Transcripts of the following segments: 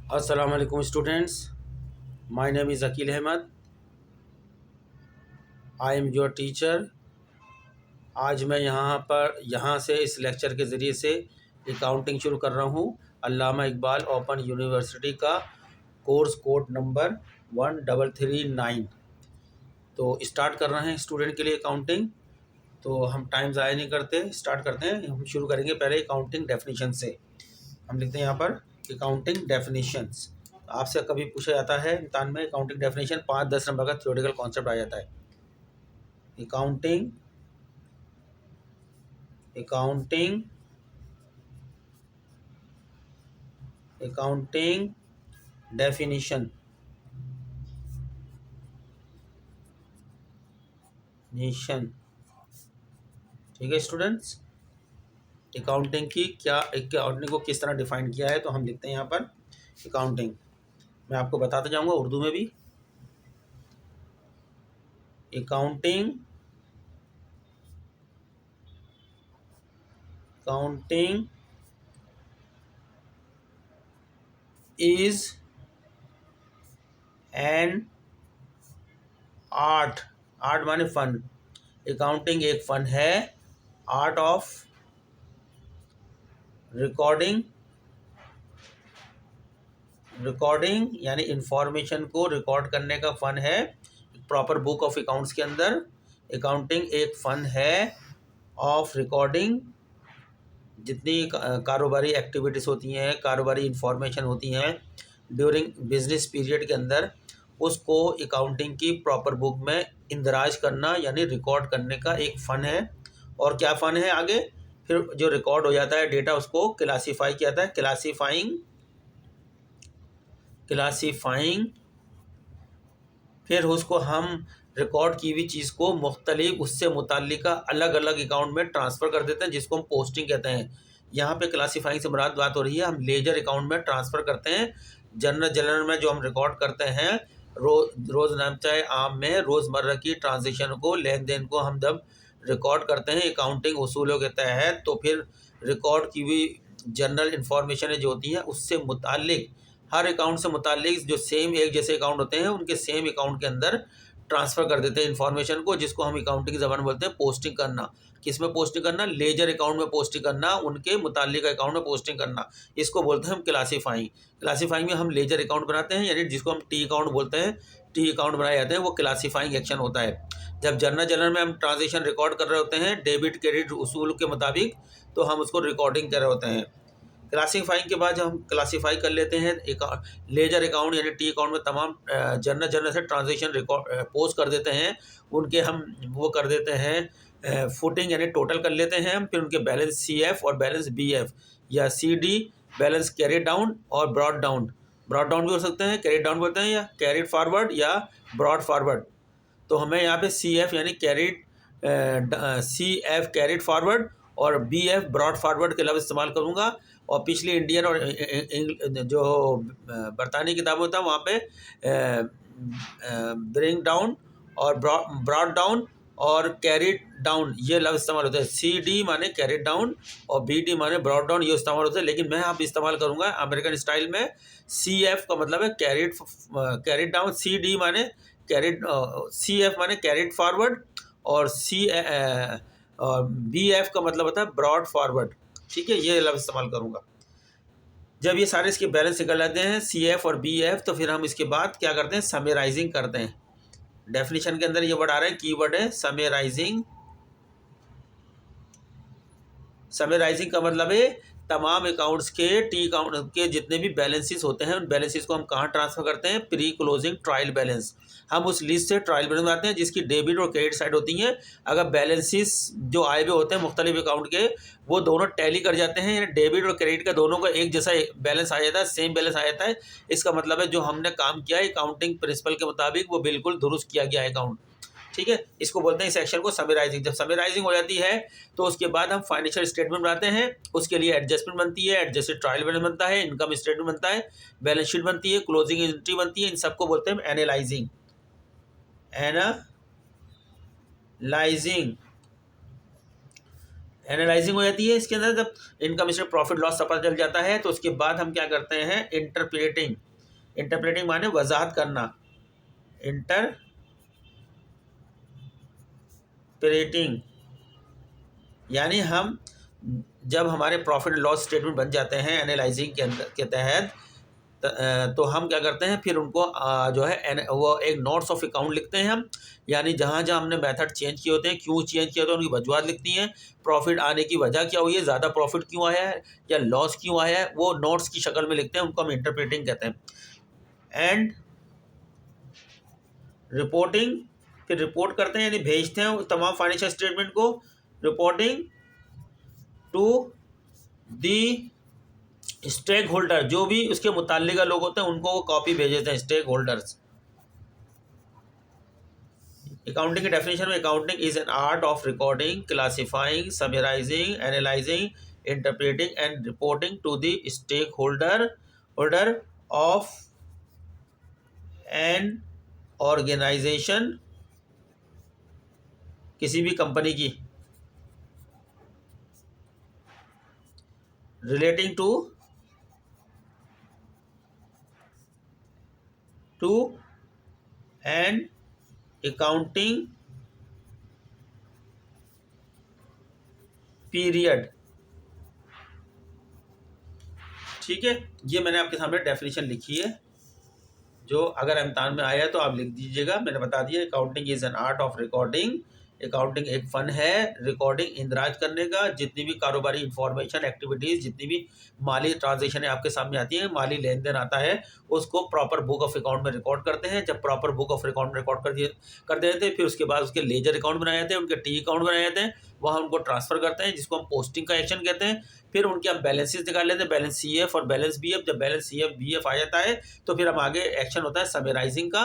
अस्सलाम वालेकुम students, my name is Aqeel Ahmed. I am your teacher. आज मैं यहाँ से इस लेक्चर के ज़रिए से अकाउंटिंग शुरू कर रहा हूँ। अल्लामा इकबाल ओपन यूनिवर्सिटी का कोर्स कोड नंबर 1339। तो स्टार्ट कर रहे हैं स्टूडेंट के लिए अकाउंटिंग। तो हम टाइम ज़ाया नहीं करते, स्टार्ट करते हैं। हम शुरू करेंगे पहले अकाउंटिंग डेफिनेशन से। हम लिखते हैं यहाँ पर अकाउंटिंग डेफिनेशंस। आपसे कभी पूछा जाता है इम्तहान में अकाउंटिंग डेफिनेशन, 5-10 नंबर का थ्योरेटिकल कॉन्सेप्ट आ जाता है। Accounting accounting accounting definition nation. ठीक है स्टूडेंट्स, अकाउंटिंग की क्या, अकाउंटिंग को किस तरह डिफाइन किया है, तो हम लिखते हैं यहाँ पर अकाउंटिंग। मैं आपको बताता जाऊँगा उर्दू में भी। Accounting accounting is an art. Art माने फन। अकाउंटिंग एक फन है। आर्ट ऑफ रिकॉर्डिंग रिकॉर्डिंग यानी इंफॉर्मेशन को रिकॉर्ड करने का फ़न है प्रॉपर बुक ऑफ अकाउंट्स के अंदर। अकाउंटिंग एक फ़न है ऑफ रिकॉर्डिंग। जितनी कारोबारी एक्टिविटीज़ होती हैं, कारोबारी इंफॉर्मेशन होती हैं ड्यूरिंग बिजनेस पीरियड के अंदर, उसको अकाउंटिंग की प्रॉपर बुक में इंदराज करना यानी रिकॉर्ड करने का एक फ़न है। और क्या फ़न है आगे, फिर जो रिकॉर्ड हो जाता है डेटा उसको क्लासीफाई किया जाता है। क्लासीफाइंग फिर उसको हम रिकॉर्ड की हुई चीज़ को मुख्तलिफ उससे मुताल्लिका अलग अलग अकाउंट में ट्रांसफ़र कर देते हैं, जिसको हम पोस्टिंग कहते हैं। यहाँ पे क्लासीफाइंग से मुराद बात हो रही है, हम लेजर अकाउंट में ट्रांसफ़र करते हैं। जनरल में जो हम रिकॉर्ड करते हैं रोज़ चाहे आम में रोज़मर्रा की ट्रांजेक्शन को, लेन देन को हम जब रिकॉर्ड करते हैं अकाउंटिंग उसूलों के तहत, तो फिर रिकॉर्ड की हुई जनरल इंफॉर्मेशन जो होती हैं उससे मुताल्लिक, हर अकाउंट से मुताल्लिक जो सेम एक जैसे अकाउंट होते हैं उनके सेम अकाउंट के अंदर ट्रांसफ़र कर देते हैं इन्फॉर्मेशन को, जिसको हम अकाउंटिंग की ज़बान बोलते हैं पोस्टिंग करना। किस में पोस्टिंग करना? लेजर अकाउंट में पोस्टिंग करना, उनके मुताल्लिक अकाउंट में पोस्टिंग करना। इसको बोलते हैं हम क्लासीफाइंग। क्लासीफाइंग में हम लेजर अकाउंट बनाते हैं, यानी जिसको हम टी अकाउंट बोलते हैं, टी अकाउंट बनाए जाते हैं, वो क्लासीफाइंग एक्शन होता है। जब जनरल में हम ट्रांजेक्शन रिकॉर्ड कर रहे होते हैं डेबिट क्रेडिट उसूल के मुताबिक, तो हम उसको रिकॉर्डिंग कर रहे होते हैं। क्लासीफाइंग के बाद जब हम क्लासीफाई कर लेते हैं लेजर अकाउंट यानी टी अकाउंट में तमाम जनरल से ट्रांजेक्शन रिकॉर्ड पोस्ट कर देते हैं, उनके हम वो कर देते हैं फुटिंग यानी टोटल कर लेते हैं हम। फिर उनके बैलेंस CF और बैलेंस BF या CD, बैलेंस कैरी डाउन और ब्रॉड डाउन। ब्रॉड डाउन भी हो सकते हैं, कैरी डाउन बोलते हैं, या कैरिड फॉरवर्ड या ब्रॉड फॉरवर्ड। तो हमें यहाँ पे CF यानी CF कैरिड फॉरवर्ड और BF ब्रॉड फॉरवर्ड के लफ्ज़ इस्तेमाल करूँगा। और पिछली इंडियन और जो बरतानी किताबों था वहाँ पे ब्रिंग डाउन और ब्रॉड डाउन और कैरिड डाउन ये लफ्ज़ इस्तेमाल होते हैं। CD माने कैरिड डाउन और BD माने ब्रॉड डाउन, ये इस्तेमाल होते हैं। लेकिन मैं आप इस्तेमाल करूँगा अमेरिकन स्टाइल में। CF का मतलब है कैरिड डाउन, CD माने कैरिड, CF माने कैरिड फॉरवर्ड और और BF का मतलब होता है ब्रॉड फॉरवर्ड। ठीक है, ये लफ्ज़ इस्तेमाल करूँगा। जब ये सारे इसके बैलेंस निकल जाते हैं CF और BF, तो फिर हम इसके बाद क्या करते हैं, समराइजिंग करते हैं। डेफिनेशन के अंदर ये वर्ड आ रहा है, कीवर्ड है समराइजिंग। समराइजिंग का मतलब है तमाम अकाउंट्स के टी अकाउंट के जितने भी बैलेंसेस होते हैं उन बैलेंसेस को हम कहाँ ट्रांसफ़र करते हैं, प्री क्लोजिंग ट्रायल बैलेंस। हम उस लिस्ट से ट्रायल बैलेंस बनाते हैं जिसकी डेबिट और क्रेडिट साइड होती हैं। अगर बैलेंसेस जो आए हुए होते हैं मुख्तलिफ अकाउंट के, वो दोनों टैली कर जाते हैं, यानी डेबिट और क्रेडिट का दोनों का एक जैसा बैलेंस आ जाता है, सेम बैलेंस आ जाता है। इसका मतलब है जो हमने काम किया है अकाउंटिंग प्रिंसिपल के मुताबिक वो बिल्कुल दुरुस्त किया गया है अकाउंट। ठीक है, इसको बोलते हैं इस सेक्शन को समराइजिंग। जब समराइजिंग हो जाती है तो उसके बाद हम फाइनेंशियल स्टेटमेंट बनाते हैं। उसके लिए एडजस्टमेंट बनती है, एडजस्टेड ट्रायल बैलेंस बनता है, इनकम स्टेटमेंट बनता है, बैलेंस शीट बनती है, क्लोजिंग एंट्री बनती है। इन सबको बोलते हैं एनालाइजिंग। एनालाइजिंग एनालाइजिंग हो जाती है इसके अंदर। जब इनकम स्टेटमेंट प्रॉफिट लॉस पता चल जाता है तो उसके बाद हम क्या करते हैं, इंटरप्रेटिंग। इंटरप्रेटिंग माने वजाहत करना, इंटरप्रेटिंग यानी हम जब हमारे प्रॉफिट लॉस स्टेटमेंट बन जाते हैं एनालाइजिंग के अंदर के तहत, तो हम क्या करते हैं फिर उनको जो है वो एक नोट्स ऑफ अकाउंट लिखते हैं हम, यानी जहाँ जहाँ हमने मेथड चेंज किए होते हैं, क्यों चेंज किया होता है, उनकी वजूहत लिखती हैं, प्रॉफिट आने की वजह क्या हुई है, ज़्यादा प्रॉफिट क्यों आया है या लॉस क्यों आया है, वो नोट्स की शक्ल में लिखते हैं, उनको हम इंटरप्रेटिंग कहते हैं। एंड रिपोर्टिंग, फिर रिपोर्ट करते हैं यानी भेजते हैं तमाम फाइनेंशियल स्टेटमेंट को, reporting to the stakeholder, जो भी उसके मुताल्लिका लोग होते हैं उनको वो कॉपी भेज देते हैं, स्टेक होल्डर्स। अकाउंटिंग की डेफिनेशन में, accounting is an art of recording, classifying, summarising, analysing, interpreting and reporting to the stakeholder of an organisation, किसी भी कंपनी की, relating to an accounting period. ठीक है, ये मैंने आपके सामने डेफिनेशन लिखी है, जो अगर इम्तहान में आया तो आप लिख दीजिएगा। मैंने बता दिया, accounting is an art of recording, accounting एक फ़न है रिकॉर्डिंग इंदराज करने का, जितनी भी कारोबारी इंफॉर्मेशन एक्टिविटीज़, जितनी भी माली ट्रांजेक्शन आपके सामने आती हैं, माली लेन देन आता है, उसको प्रॉपर बुक ऑफ अकाउंट में रिकॉर्ड करते हैं। जब प्रॉपर बुक ऑफ अकाउंट में रिकॉर्ड कर देते हैं, फिर उसके बाद उसके लेजर अकाउंट बनाए जाते हैं, उनके टी अकाउंट बनाए जाते हैं, वहाँ उनको ट्रांसफ़र करते हैं, जिसको हम पोस्टिंग का एक्शन कहते हैं। फिर उनके हम बैलेंसेस निकाल लेते हैं, बैलेंस सी एफ और बैलेंस बी एफ। जब balance C F B F आ जाता है तो फिर हम आगे एक्शन होता है समराइजिंग का।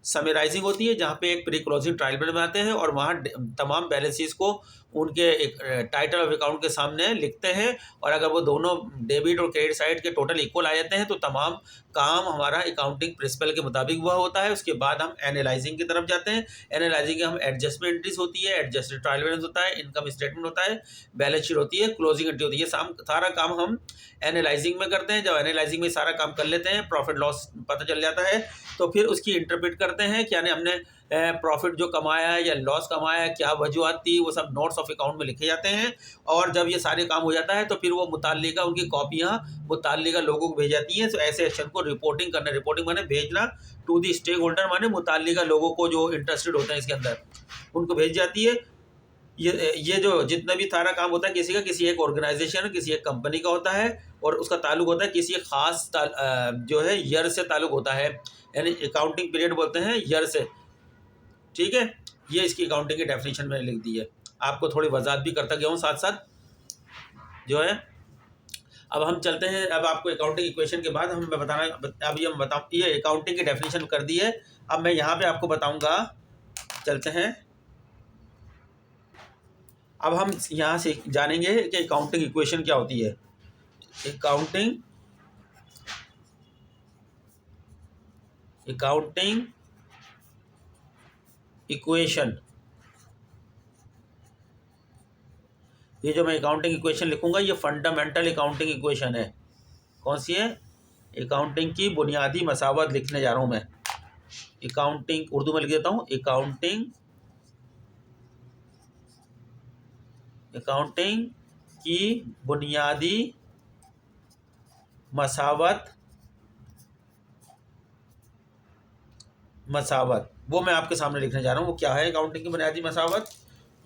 समराइजिंग होती है जहाँ पे एक प्री क्लोजिंग ट्रायल बैलेंस बनाते हैं और वहाँ तमाम बैलेंसेस को उनके एक टाइटल ऑफ अकाउंट के सामने लिखते हैं, और अगर वो दोनों डेबिट और क्रेडिट साइड के टोटल इक्वल आ जाते हैं तो तमाम काम हमारा अकाउंटिंग प्रिंसिपल के मुताबिक हुआ होता है। उसके बाद हम एनालाइजिंग की तरफ जाते हैं। एनालाइजिंग में हम एडजस्टमेंट एंट्रीज होती है, एडजस्टेड ट्रायल बैलेंस होता है, इनकम स्टेटमेंट होता है, बैलेंस शीट होती है, क्लोजिंग एंट्री होती है। सारा काम हम एनालाइजिंग में करते हैं। जब एनालाइजिंग में सारा काम कर लेते हैं, प्रॉफिट लॉस पता चल जाता है, तो फिर उसकी इंटरप्रेट करते हैं कि यानी हमने प्रॉफिट जो कमाया है या लॉस कमाया है, क्या वजूहत थी, वो सब नोट्स ऑफ अकाउंट में लिखे जाते हैं। और जब ये सारे काम हो जाता है तो फिर वो मुताल्लिका उनकी कॉपियाँ मुताल्लिका लोगों को भेज जाती हैं। तो ऐसे एक्शन को रिपोर्टिंग करना, रिपोर्टिंग माने भेजना, टू दी स्टेक होल्डर माने मुताल्लिका लोगों को जो इंटरेस्टेड होते हैं इसके अंदर, उनको भेज जाती है। ये जो जितना भी सारा काम होता है किसी का, किसी एक ऑर्गेनाइजेशन, किसी एक कंपनी का होता है, और उसका ताल्लुक होता है किसी एक ख़ास जो है ईयर से ताल्लुक होता है, यानी अकाउंटिंग पीरियड बोलते हैं ईयर से। ठीक है, ये इसकी अकाउंटिंग की डेफिनेशन मैंने लिख दी है। आपको थोड़ी वजाहत भी करता गया हूँ साथ साथ जो है। अब हम चलते हैं, अब आपको अकाउंटिंग इक्वेशन के बाद हम बताना, अभी हम बताऊँ, ये अकाउंटिंग की डेफिनेशन कर दी है। अब मैं यहाँ पे आपको बताऊँगा, चलते हैं। अब हम यहाँ से जानेंगे कि अकाउंटिंग इक्वेशन क्या होती है। अकाउंटिंग इक्वेशन, ये जो मैं अकाउंटिंग इक्वेशन लिखूंगा ये फंडामेंटल अकाउंटिंग इक्वेशन है। कौन सी है? अकाउंटिंग की बुनियादी मसावत लिखने जा रहा हूँ मैं। अकाउंटिंग उर्दू में लिख देता हूँ, अकाउंटिंग की बुनियादी मसावत वो मैं आपके सामने लिखने जा रहा हूँ। वो क्या है अकाउंटिंग की बुनियादी मसावत,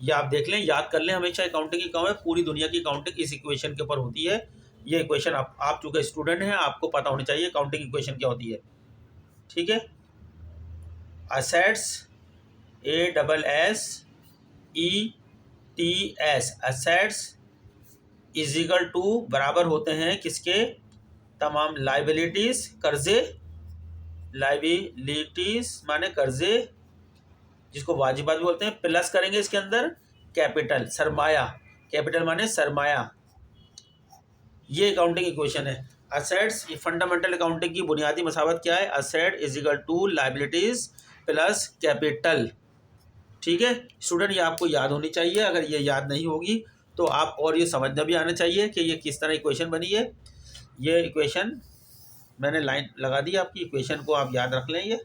ये आप देख लें, याद कर लें हमेशा। अकाउंटिंग की काम है, पूरी दुनिया की अकाउंटिंग इस इक्वेशन के ऊपर होती है। ये इक्वेशन आप चूँकि स्टूडेंट हैं आपको पता होनी चाहिए अकाउंटिंग इक्वेशन क्या होती है। ठीक है, assets, ASSETS, assets is equal to बराबर होते हैं किसके? तमाम लाइबिलिटीज, कर्जे, लाइबिलिटीज माने कर्जे जिसको वाजिबात भी बोलते हैं, प्लस करेंगे इसके अंदर कैपिटल, सरमाया, कैपिटल माने सरमाया। ये अकाउंटिंग इक्वेशन है। असेट्स, ये फंडामेंटल अकाउंटिंग की बुनियादी मसावत क्या है? Asset is equal to liabilities plus capital. ठीक है स्टूडेंट, ये आपको याद होनी चाहिए। अगर ये याद नहीं होगी तो आप और ये समझना भी आना चाहिए कि ये किस तरह इक्वेशन बनी है। ये इक्वेशन मैंने लाइन लगा दी, आपकी इक्वेशन को आप याद रख लें ये,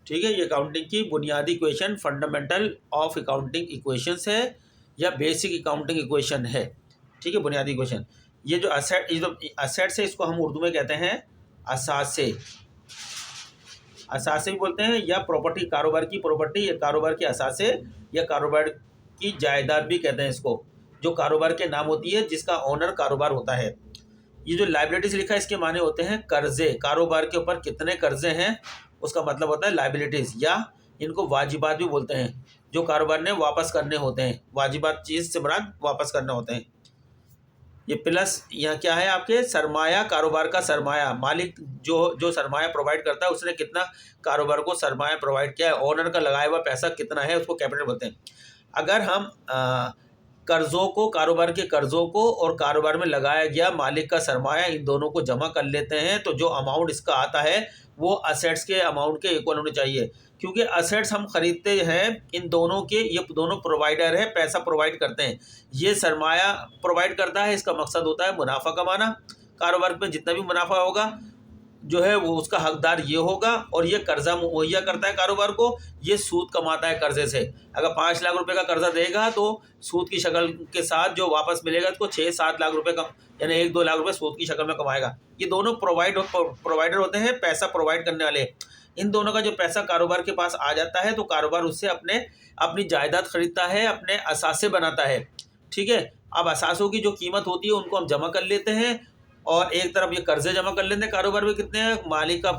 ठीक है। ये अकाउंटिंग की बुनियादी equation, fundamental of accounting equations है या बेसिक अकाउंटिंग इक्वेशन है, ठीक है, बुनियादी इक्वेशन। ये जो असेट्स है इसको हम उर्दू में कहते हैं असासे, असासे भी बोलते हैं, या प्रॉपर्टी, कारोबार की प्रॉपर्टी या कारोबार के असासे या कारोबार की जायदाद भी कहते हैं इसको, जो कारोबार के नाम होती है, जिसका ओनर कारोबार होता है। ये जो लाइबिलिटीज लिखा है इसके माने होते हैं कर्जे, कारोबार के ऊपर कितने कर्जे हैं उसका मतलब होता है लाइबिलिटीज, या इनको वाजिबात भी बोलते हैं, जो कारोबार ने वापस करने होते हैं। वाजिबात चीज़ से मुराद वापस करने होते हैं। ये प्लस यहाँ क्या है आपके सरमाया, कारोबार का सरमाया, मालिक जो सरमाया प्रोवाइड करता है उसने कितना कारोबार को सरमाया प्रोवाइड किया है, ओनर का लगाया हुआ पैसा कितना है, उसको कैपिटल बोलते हैं। अगर हम कर्ज़ों को, कारोबार के कर्ज़ों को और कारोबार में लगाया गया मालिक का सरमाया, इन दोनों को जमा कर लेते हैं तो जो अमाउंट इसका आता है वो असेट्स के अमाउंट के इक्वल होने चाहिए, क्योंकि असेट्स हम खरीदते हैं इन दोनों के, ये दोनों प्रोवाइडर है, पैसा प्रोवाइड करते हैं। ये सरमाया प्रोवाइड करता है, इसका मकसद होता है मुनाफा कमाना, कारोबार में जितना भी मुनाफा होगा जो है वो उसका हकदार ये होगा, और ये कर्जा मुहैया करता है कारोबार को, ये सूद कमाता है कर्जे से। अगर 5 लाख रुपए का कर्जा देगा तो सूद की शक्ल के साथ जो वापस मिलेगा उसको 6-7 लाख रुपए का, यानी 1-2 लाख रुपए सूद की शक्ल में कमाएगा। ये दोनों प्रोवाइडर होते हैं, पैसा प्रोवाइड करने वाले। इन दोनों का जो पैसा कारोबार के पास आ जाता है तो कारोबार उससे अपनी जायदाद खरीदता है, अपने असासे बनाता है, ठीक है। अब असासों की जो कीमत होती है उनको हम जमा कर लेते हैं, और एक तरफ ये कर्जे जमा कर लेते हैं, कारोबार में कितने हैं, मालिक का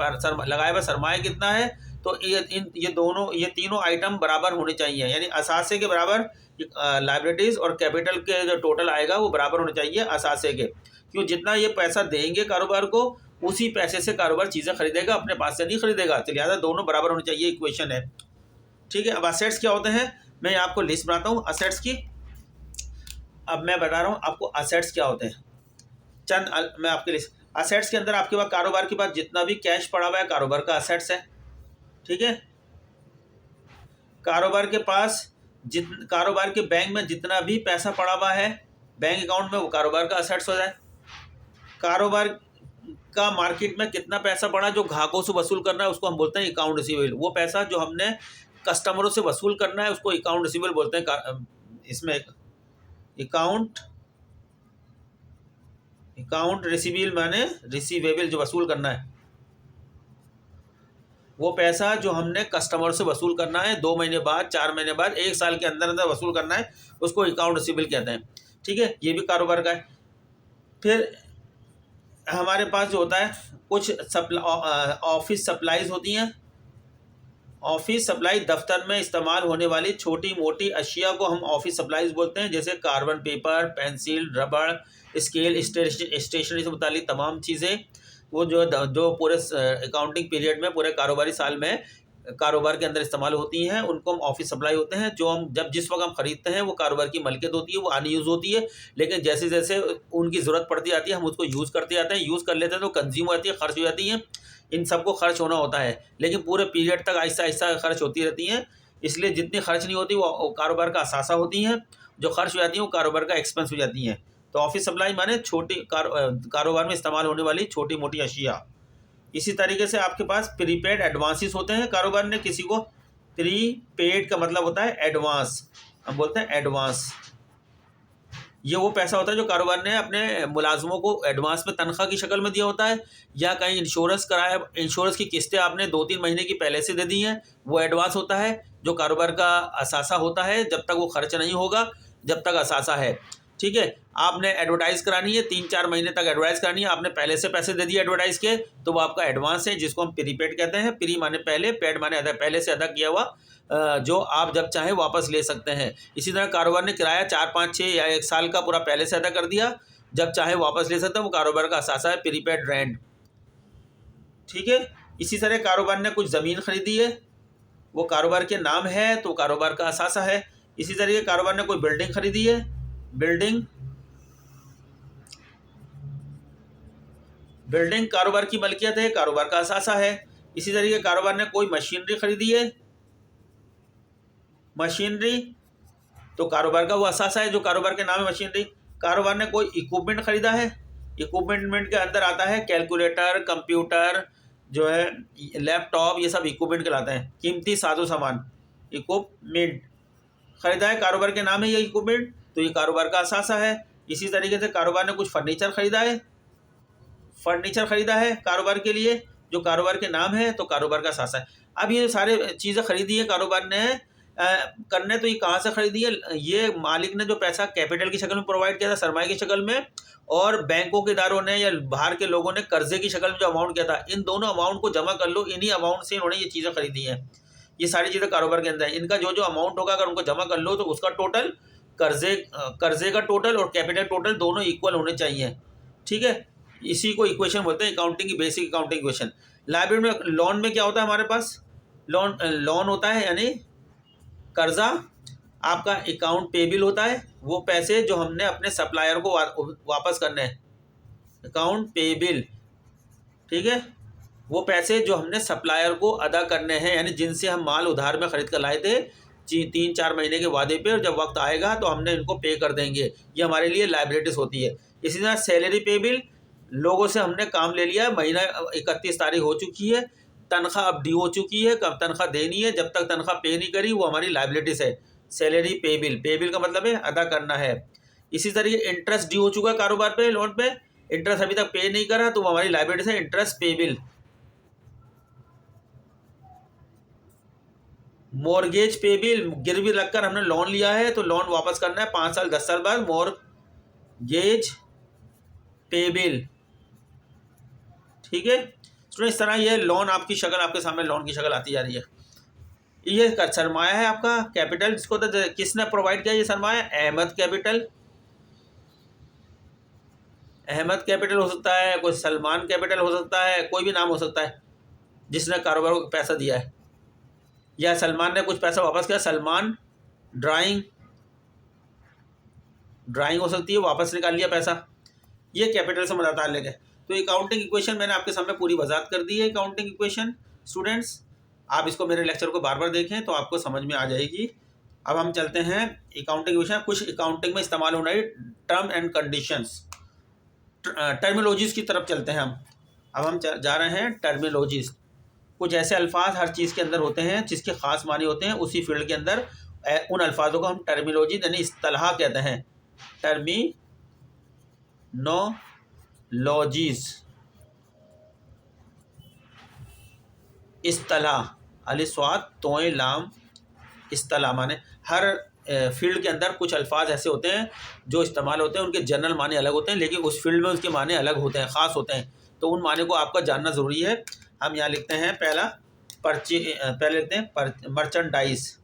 लगाया हुआ सरमाया कितना है, तो ये तीनों आइटम बराबर होने चाहिए, यानी असासे के बराबर लाइबिलिटीज़ और कैपिटल के जो टोटल आएगा वो बराबर होने चाहिए असासे के, क्यों, जितना ये पैसा देंगे कारोबार को उसी पैसे से कारोबार चीज़ें खरीदेगा, अपने पास से नहीं खरीदेगा, तो लिहाजा दोनों बराबर होने चाहिए, इक्वेशन है, ठीक है। अब असेट्स क्या होते हैं, मैं आपको लिस्ट बनाता हूँ असेट्स की। अब मैं बता रहा हूँ आपको असेट्स क्या होते हैं, मैं आपके लिए असेट्स के अंदर आपके पास कारोबार के पास जितना भी कैश पड़ा हुआ है कारोबार का असेट्स है, ठीक है। कारोबार के पास कारोबार के बैंक में जितना भी पैसा पड़ा हुआ है बैंक अकाउंट में वो कारोबार का असेट्स हो जाए। कारोबार का मार्केट में कितना पैसा पड़ा जो ग्राहकों से वसूल करना है उसको हम बोलते हैं अकाउंट रिसीवेबल। वो पैसा जो हमने कस्टमरों से वसूल करना है उसको अकाउंट रिसीवेबल बोलते हैं। इसमें अकाउंट रिसीवेबल माने रिसीवेबल, जो वसूल करना है, वो पैसा जो हमने कस्टमर से वसूल करना है 2 महीने बाद, 4 महीने बाद, 1 साल के अंदर अंदर वसूल करना है, उसको अकाउंट रिसीवेबल कहते हैं, ठीक है। ये भी कारोबार का है। फिर हमारे पास जो होता है कुछ ऑफिस सप्लाईज होती हैं। ऑफिस सप्लाई दफ्तर में इस्तेमाल होने वाली छोटी मोटी अशिया को हम ऑफिस सप्लाईज बोलते हैं, जैसे कार्बन पेपर, पेंसिल, रबड़, स्केल, स्टेशनरी से मुतालिक तमाम चीज़ें, वो जो पूरे अकाउंटिंग पीरियड में, पूरे कारोबारी साल में कारोबार के अंदर इस्तेमाल होती हैं, उनको हम ऑफिस सप्लाई होते हैं। जो हम जिस वक्त हम खरीदते हैं वो कारोबार की मलकियत होती है, वो अनयूज़ होती है, लेकिन जैसे जैसे उनकी ज़रूरत पड़ती आती है हम उसको यूज़ करते जाते हैं, यूज़ कर लेते हैं तो कंज्यूम हो जाती है, खर्च हो जाती हैं। इन सबको खर्च होना होता है, लेकिन पूरे पीरियड तक आहिस्ता आहिस्ता खर्च होती रहती हैं, इसलिए जितनी खर्च नहीं होती वो कारोबार का असासा होती हैं, जो खर्च हो जाती हैं वो कारोबार का एक्सपेंस हो जाती हैं। तो ऑफिस सप्लाई माने छोटी कारोबार में इस्तेमाल होने वाली छोटी मोटी अशिया। इसी तरीके से आपके पास प्रीपेड एडवांसेस होते हैं। कारोबार ने किसी को, प्रीपेड का मतलब होता है एडवांस, हम बोलते हैं एडवांस। ये वो पैसा होता है जो कारोबार ने अपने मुलाजमों को एडवांस में तनख्वाह की शक्ल में दिया होता है, या कहीं इंश्योरेंस कराया, इंश्योरेंस की किस्तें आपने 2-3 महीने की पहले से दे दी हैं, वो एडवांस होता है, जो कारोबार का असासा होता है जब तक वो खर्च नहीं होगा, जब तक असासा है, ठीक है। आपने एडवर्टाइज़ करानी है, 3-4 महीने तक एडवर्टाइज़ करानी है, आपने पहले से पैसे दे दिए एडवर्टाइज़ के, तो वो आपका एडवांस है, जिसको हम प्रीपेड कहते हैं। प्री माने पहले, पेड माने पहले से अदा किया हुआ, जो आप जब चाहें वापस ले सकते हैं। इसी तरह कारोबार ने किराया 4-5-6 या 1 साल का पूरा पहले से अदा कर दिया, जब चाहे वापस ले सकते हैं, वो कारोबार का असासा है, प्रीपेड रेंट, ठीक है। इसी तरह कारोबार ने कुछ ज़मीन खरीदी है, वो कारोबार के नाम है तो कारोबार का असासा है। इसी तरीके कारोबार ने कोई बिल्डिंग खरीदी है, बिल्डिंग कारोबार की मलकियत है, कारोबार का असासा है। इसी तरीके कारोबार ने कोई मशीनरी खरीदी है, मशीनरी, तो कारोबार का वो असासा है जो कारोबार के नाम है मशीनरी। कारोबार ने कोई इक्विपमेंट खरीदा है, इक्विपमेंट के अंदर आता है कैलकुलेटर, कंप्यूटर, जो है लैपटॉप, ये सब इक्विपमेंट कहलाते हैं। कीमती साजो सामान, इक्विपमेंट खरीदा है, कारोबार के नाम है ये इक्विपमेंट, तो ये कारोबार का असासा है। इसी तरीके से कारोबार ने कुछ फर्नीचर खरीदा है, फर्नीचर खरीदा है कारोबार के लिए, जो कारोबार के नाम है, तो कारोबार का असासा है। अब ये सारे चीज़ें खरीदी है कारोबार ने, करने तो ये कहाँ से खरीदी है? ये मालिक ने जो पैसा कैपिटल की शक्ल में प्रोवाइड किया था, सरमाए की शक्ल में, और बैंकों के इदारों ने या बाहर के लोगों ने कर्जे की शक्ल में जो अमाउंट किया था, इन दोनों अमाउंट को जमा कर लो, इन्हीं अमाउंट से इन्होंने ये चीज़ें खरीदी हैं। ये सारी चीज़ें कारोबार के अंदर है। इनका जो जो अमाउंट होगा अगर उनको जमा कर लो तो उसका टोटल, कर्जे का टोटल और कैपिटल टोटल दोनों इक्वल होने चाहिए। ठीक है, इसी को इक्वेशन बोलते हैं, अकाउंटिंग की बेसिक अकाउंटिंग इक्वेशन। लाइब्रेरी में लोन में क्या होता है हमारे पास? लोन होता है यानी कर्जा, आपका अकाउंट पेबिल होता है, वो पैसे जो हमने अपने सप्लायर को वापस करने हैं, अकाउंट पेबिल। ठीक है, वो पैसे जो हमने सप्लायर को अदा करने हैं, यानी जिनसे हम माल उधार में ख़रीद कर लाए थे 3-4 महीने के वादे पे, और जब वक्त आएगा तो हमने इनको पे कर देंगे, ये हमारे लिए लाइबिलिटीज़ होती है। इसी तरह सैलरी पेबिल, लोगों से हमने काम ले लिया, महीना 31 तारीख हो चुकी है, तनख्वाह अब ड्यू हो चुकी है, कब तनख्वाह देनी है, जब तक तनख्वाह पे नहीं करी वो हमारी लाइबिलिटीज़ है। सैलरी पेबिल, पेबिल का मतलब है अदा करना है। इसी तरीके इंटरेस्ट ड्यू हो चुका है कारोबार पे, लोन पे, इंटरेस्ट अभी तक पे नहीं करा तो वो हमारी लाइबिलिटीज़ है, इंटरेस्ट पेबिल। मॉर्गेज पेबिल, गिरवी रखकर हमने लोन लिया है तो लोन वापस करना है 5 साल 10 साल बाद, मॉर्गेज पेबिल। ठीक है स्टूडेंट, इस तरह ये लोन आपकी शक्ल, आपके सामने लोन की शक्ल आती जा रही है। ये सरमाया है आपका कैपिटल, जिसको तो किसने प्रोवाइड किया ये सरमाया? अहमद कैपिटल। अहमद कैपिटल हो सकता है, कोई सलमान कैपिटल हो सकता है, कोई भी नाम हो सकता है जिसने कारोबार को पैसा दिया है, या सलमान ने कुछ पैसा वापस किया, सलमान ड्राइंग हो सकती है, वापस निकाल लिया पैसा, ये कैपिटल से मुताल्लिक़ है। तो अकाउंटिंग इक्वेशन मैंने आपके सामने पूरी वजाहत कर दी है। अकाउंटिंग इक्वेशन स्टूडेंट्स, आप इसको मेरे लेक्चर को बार बार देखें तो आपको समझ में आ जाएगी। अब हम चलते हैं अकाउंटिंग इक्वेशन, कुछ अकाउंटिंग में इस्तेमाल होने वाली टर्म एंड कंडीशंस, टर्मिनोलॉजीज़ की तरफ चलते हैं हम। अब हम जा रहे हैं टर्मिनोलॉजीज़। कुछ ऐसे अल्फाज हर चीज़ के अंदर होते हैं जिसके ख़ास मानी होते हैं, उसी फील्ड के अंदर उन अल्फाजों को हम टर्मिनोलॉजी यानी इस्तिलाह कहते हैं, टर्मिनोलॉजीज़। इस्तिलाह, अलिस्वाद तोय लाम, इस्तिलाह माने हर फील्ड के अंदर कुछ अल्फाज ऐसे होते हैं जो इस्तेमाल होते हैं, उनके जनरल माने अलग होते हैं, लेकिन उस फील्ड में उसके माने अलग होते हैं, ख़ास होते हैं, तो उन माने को आपका जानना ज़रूरी है। हम यहाँ लिखते हैं पहले लिखते हैं मर्चेंडाइज।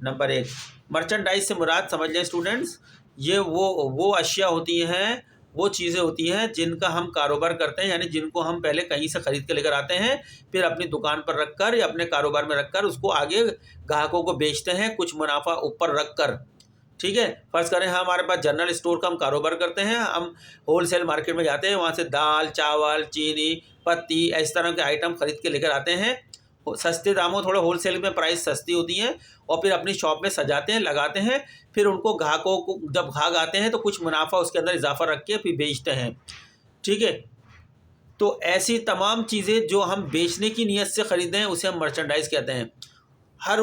नंबर 1, मर्चेंडाइज से मुराद समझ लें स्टूडेंट्स, ये वो अशिया होती हैं, वो चीज़ें होती हैं जिनका हम कारोबार करते हैं, यानी जिनको हम पहले कहीं से ख़रीद के लेकर आते हैं, फिर अपनी दुकान पर रखकर या अपने कारोबार में रखकर उसको आगे ग्राहकों को बेचते हैं, कुछ मुनाफा ऊपर रख कर। ठीक है, फर्ज़ करें हमारे पास जनरल स्टोर का हम कारोबार करते हैं, हम होलसेल मार्केट में जाते हैं, वहाँ से दाल, चावल, चीनी, पत्ती, इस तरह के आइटम ख़रीद के लेकर आते हैं, सस्ते दामों, थोड़ा होलसेल में प्राइस सस्ती होती हैं, और फिर अपनी शॉप में सजाते हैं, लगाते हैं, फिर उनको ग्राहकों को जब ग्राहक आते हैं तो कुछ मुनाफा उसके अंदर इजाफा रख के फिर बेचते हैं। ठीक है, तो ऐसी तमाम चीज़ें जो हम बेचने की नीयत से ख़रीदें उसे हम मर्चेंडाइज़ कहते हैं। हर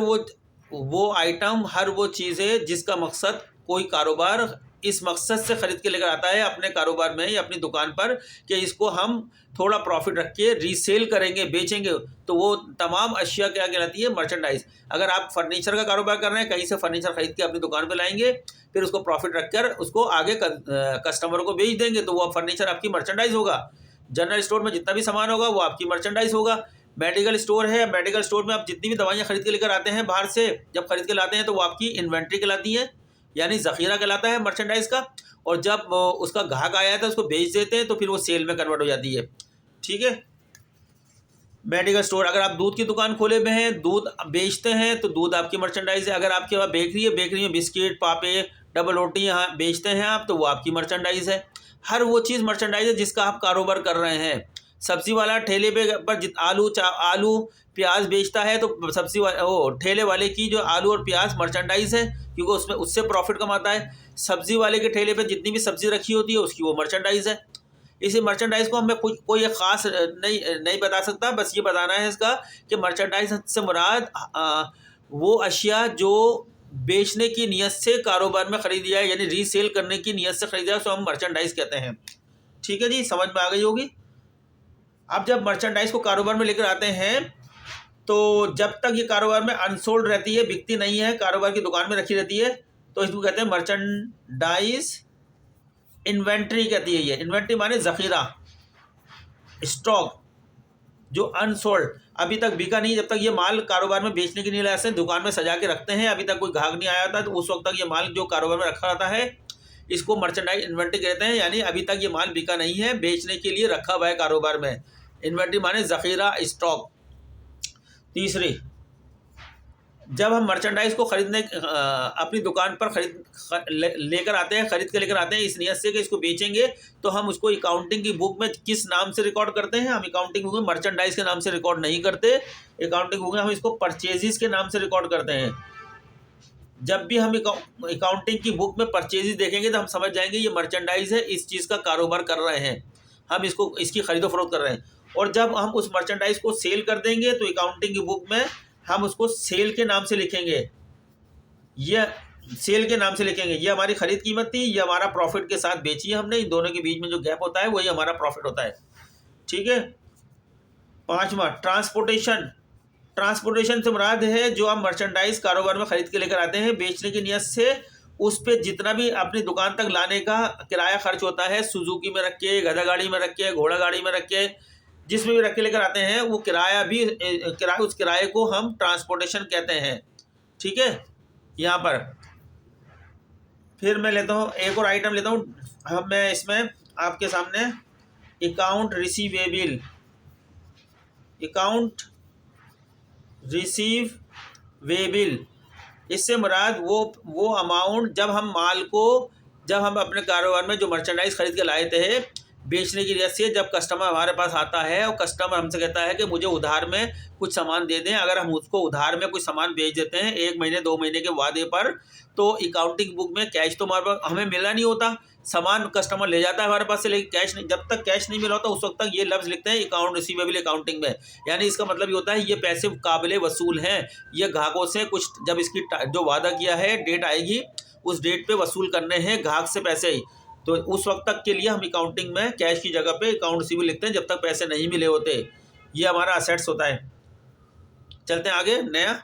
वो आइटम, हर वो चीज़ें जिसका मकसद कोई कारोबार इस मकसद से ख़रीद के लेकर आता है अपने कारोबार में या अपनी दुकान पर कि इसको हम थोड़ा प्रॉफिट रख के रीसेल करेंगे, बेचेंगे, तो वो तमाम अशिया क्या कहलाती है? मर्चेंडाइज़। अगर आप फर्नीचर का कारोबार कर रहे हैं, कहीं से फर्नीचर ख़रीद के अपनी दुकान पे लाएंगे, फिर उसको प्रॉफिट रख कर उसको आगे कस्टमर को बेच देंगे, तो वो फर्नीचर आपकी मर्चेंडाइज़ होगा। जनरल स्टोर में जितना भी सामान होगा वो आपकी मर्चेंडाइज़ होगा। मेडिकल स्टोर है, मेडिकल स्टोर में आप जितनी भी दवाइयाँ खरीद के लेकर आते हैं बाहर से, जब खरीद के लाते हैं तो वो आपकी इन्वेंट्री कहलाती है, यानी ज़ख़ीरा कहलाता है मर्चेंडाइज़ का, और जब उसका ग्राहक आया था उसको बेच देते हैं तो फिर वो सेल में कन्वर्ट हो जाती है। ठीक है, मेडिकल स्टोर, अगर आप दूध की दुकान खोले हुए हैं, दूध बेचते हैं, तो दूध आपकी मर्चेंडाइज़ है। अगर आपके पास बेकरी है, बेकरी में बिस्किट, पापे, डबल रोटी यहाँ बेचते हैं आप, तो वो आपकी मर्चेंडाइज़ है। हर वो चीज़ मर्चेंडाइज़ है जिसका आप कारोबार कर रहे हैं। सब्जी वाला ठेले पे पर आलू प्याज बेचता है तो सब्जी वो ठेले वाले की जो आलू और प्याज मर्चेंडाइज है, क्योंकि उसमें उससे प्रॉफिट कमाता है। सब्जी वाले के ठेले पे जितनी भी सब्जी रखी होती है उसकी वो मर्चेंडाइज है। इसी मर्चेंडाइज को हमें कोई एक ख़ास नहीं नहीं बता सकता, बस ये बताना है इसका कि मर्चेंडाइज से मुराद वो अशिया जो बेचने की नीयत से कारोबार में ख़रीदी जाए, यानी रीसेल करने की नीयत से ख़रीदा जाए, तो हम मर्चेंडाइज कहते हैं। ठीक है जी, समझ में आ गई होगी। अब जब मर्चेंडाइज को कारोबार में लेकर आते हैं तो जब तक ये कारोबार में अनसोल्ड रहती है, बिकती नहीं है, कारोबार की दुकान में रखी रहती है, तो इसको कहते हैं मर्चेंडाइज इन्वेंट्री कहती है। ये इन्वेंट्री माने ज़ख़ीरा, स्टॉक जो अनसोल्ड अभी तक बिका नहीं, जब तक ये माल कारोबार में बेचने के लिए ऐसे दुकान में सजा के रखते हैं, अभी तक कोई ग्राहक नहीं आया था, तो उस वक्त तक ये माल जो कारोबार में रखा रहता है इसको मर्चेंडाइज इन्वेंट्री कहते हैं। यानी अभी तक ये माल बिका नहीं है, बेचने के लिए रखा हुआ है कारोबार में। इन्वेंट्री माने ज़ख़ीरा, स्टॉक। तीसरी, जब हम मर्चेंडाइज को खरीदने अपनी दुकान पर लेकर आते हैं, खरीद के लेकर आते हैं इस नियत से कि इसको बेचेंगे, तो हम उसको अकाउंटिंग की बुक में किस नाम से रिकॉर्ड करते हैं? हम अकाउंटिंग बुक में मर्चेंडाइज के नाम से रिकॉर्ड नहीं करते। अकाउंटिंग बुक में हम इसको परचेजिस के नाम से रिकॉर्ड करते हैं। जब भी हम अकाउंटिंग की बुक में परचेजिस देखेंगे तो हम समझ जाएंगे ये मर्चेंडाइज है, इस चीज़ का कारोबार कर रहे हैं हम, इसको इसकी खरीदो फरोख्त कर रहे हैं। और जब हम उस मर्चेंडाइज को सेल कर देंगे तो अकाउंटिंग की बुक में हम उसको सेल के नाम से लिखेंगे। ये सेल के नाम से लिखेंगे, ये हमारी खरीद कीमत थी, ये हमारा प्रॉफिट के साथ बेची है हमने, इन दोनों के बीच में जो गैप होता है वही हमारा प्रॉफिट होता है। ठीक है। पांचवा, ट्रांसपोर्टेशन। ट्रांसपोर्टेशन से मुराद है जो हम मर्चेंडाइज कारोबार में खरीद के लेकर आते हैं बेचने की नीयत से, उस पर जितना भी अपनी दुकान तक लाने का किराया खर्च होता है, सुजुकी में रख के, गधा गाड़ी में रख के, घोड़ा गाड़ी में रख के, जिसमें भी रख के लेकर आते हैं, वो किराया भी उस किराए को हम ट्रांसपोर्टेशन कहते हैं। ठीक है। यहाँ पर फिर मैं लेता हूँ एक और आइटम लेता हूँ मैं इसमें आपके सामने, अकाउंट रिसीवेबल। अकाउंट रिसीवेबल, इससे मुराद वो अमाउंट जब हम अपने कारोबार में जो मर्चेंडाइज खरीद के लाए थे बेचने की नीयत से, जब कस्टमर हमारे पास आता है और कस्टमर हमसे कहता है कि मुझे उधार में कुछ सामान दे दें, अगर हम उसको उधार में कुछ सामान बेच देते हैं 1 महीने 2 महीने के वादे पर, तो अकाउंटिंग बुक में कैश तो हमारे पास हमें मिला नहीं होता, सामान कस्टमर ले जाता है हमारे पास से, लेकिन कैश नहीं, जब तक कैश नहीं मिला होता उस वक्त तक ये लफ्ज़ लिखते हैं अकाउंट रिसीवेबल अकाउंटिंग में। यानी इसका मतलब ये होता है ये पैसे काबिल वसूल हैं, ये ग्राहकों से कुछ जब इसकी जो वादा किया है डेट आएगी उस डेट पे वसूल करने हैं ग्राहक से पैसे ही, तो उस वक्त तक के लिए हम अकाउंटिंग में कैश की जगह पे अकाउंट रिसीवेबल लिखते हैं जब तक पैसे नहीं मिले होते। ये हमारा असेट्स होता है। चलते हैं आगे। नया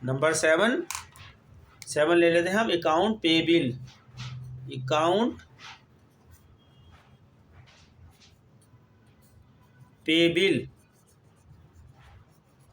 नंबर 7 ले लेते हैं हम, अकाउंट पेबिल। Account payable.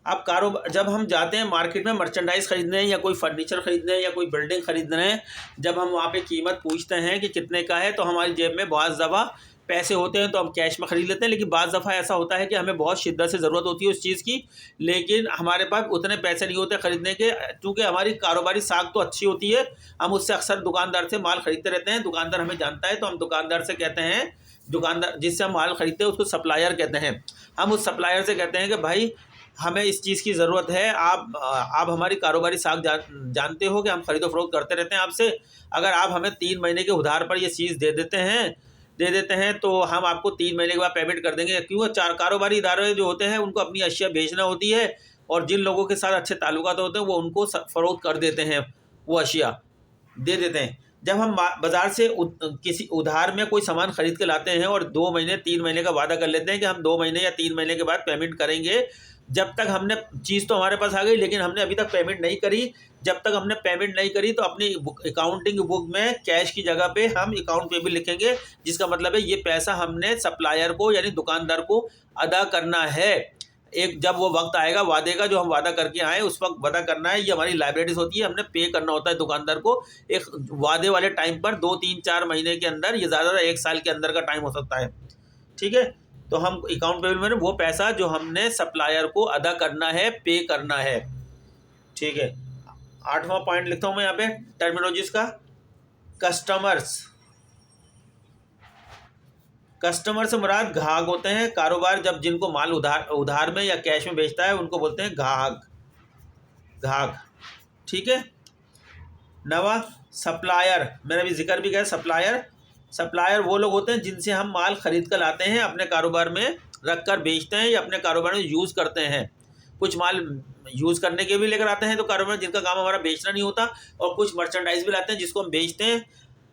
अब कारोबार जब हम जाते हैं मार्केट में मर्चेंडाइज खरीदने या कोई फर्नीचर खरीदने या कोई बिल्डिंग खरीदने, जब हम वहाँ पे कीमत पूछते हैं कि कितने का है, तो हमारी जेब में बहुत दफ़ा पैसे होते हैं तो हम कैश में ख़रीद लेते हैं, लेकिन बाज़ दफ़ा ऐसा होता है कि हमें बहुत शिद्दत से ज़रूरत होती है उस चीज़ की, लेकिन हमारे पास उतने पैसे नहीं होते ख़रीदने के, क्योंकि हमारी कारोबारी साख तो अच्छी होती है, हम उससे अक्सर दुकानदार से माल ख़रीदते रहते हैं, दुकानदार हमें जानता है तो हम दुकानदार से कहते हैं, दुकानदार जिससे हम माल ख़रीदते हैं उसको सप्लायर कहते हैं, हम उस सप्लायर से कहते हैं कि भाई हमें इस चीज़ की ज़रूरत है, आप हमारी कारोबारी साख जानते हो कि हम खरीदो फरोख्त करते रहते हैं आपसे, अगर आप हमें 3 महीने के उधार पर ये चीज़ दे देते हैं तो हम आपको 3 महीने के बाद पेमेंट कर देंगे। क्यों? 4 कारोबारी इदारे जो होते हैं उनको अपनी अशिया बेचना होती है, और जिन लोगों के साथ अच्छे ताल्लुकात होते हैं वो उनको फ़रोख्त कर देते हैं, वो अशिया दे देते हैं। जब हम बाज़ार से किसी उधार में कोई सामान ख़रीद के लाते हैं और 2 महीने 3 महीने का वादा कर लेते हैं कि हम 2 महीने या 3 महीने के बाद पेमेंट करेंगे, जब तक हमने चीज़ तो हमारे पास आ गई लेकिन हमने अभी तक पेमेंट नहीं करी, जब तक हमने पेमेंट नहीं करी तो अपनी अकाउंटिंग बुक में कैश की जगह पे हम अकाउंट पेबल लिखेंगे, जिसका मतलब है ये पैसा हमने सप्लायर को यानी दुकानदार को अदा करना है। एक जब वो वक्त आएगा वादे का, जो हम वादा करके आए उस वक्त वादा करना है, ये हमारी लाइबिलिटीज़ होती है, हमने पे करना होता है दुकानदार को एक वादे वाले टाइम पर, 2 3 4 महीने के अंदर, ये ज़्यादा 1 साल के अंदर का टाइम हो सकता है। ठीक है। तो हम अकाउंट पेबल में वो पैसा जो हमने सप्लायर को अदा करना है, पे करना है। ठीक है। 8वां पॉइंट लिखता हूँ मैं यहाँ पे टर्मिनोलॉजीज का, कस्टमर्स। कस्टमर से मुराद ग्राहक होते हैं। कारोबार जब जिनको माल उधार में या कैश में बेचता है उनको बोलते हैं ग्राहक। ठीक है। नवा सप्लायर, मैंने अभी जिक्र भी किया। सप्लायर वो लोग होते हैं जिनसे हम माल खरीद कर लाते हैं, अपने कारोबार में रख कर बेचते हैं या अपने कारोबार में यूज़ करते हैं। कुछ माल यूज़ करने के भी लेकर आते हैं तो कारोबार जिनका काम हमारा बेचना नहीं होता, और कुछ मर्चेंडाइज भी लाते हैं जिसको हम बेचते हैं,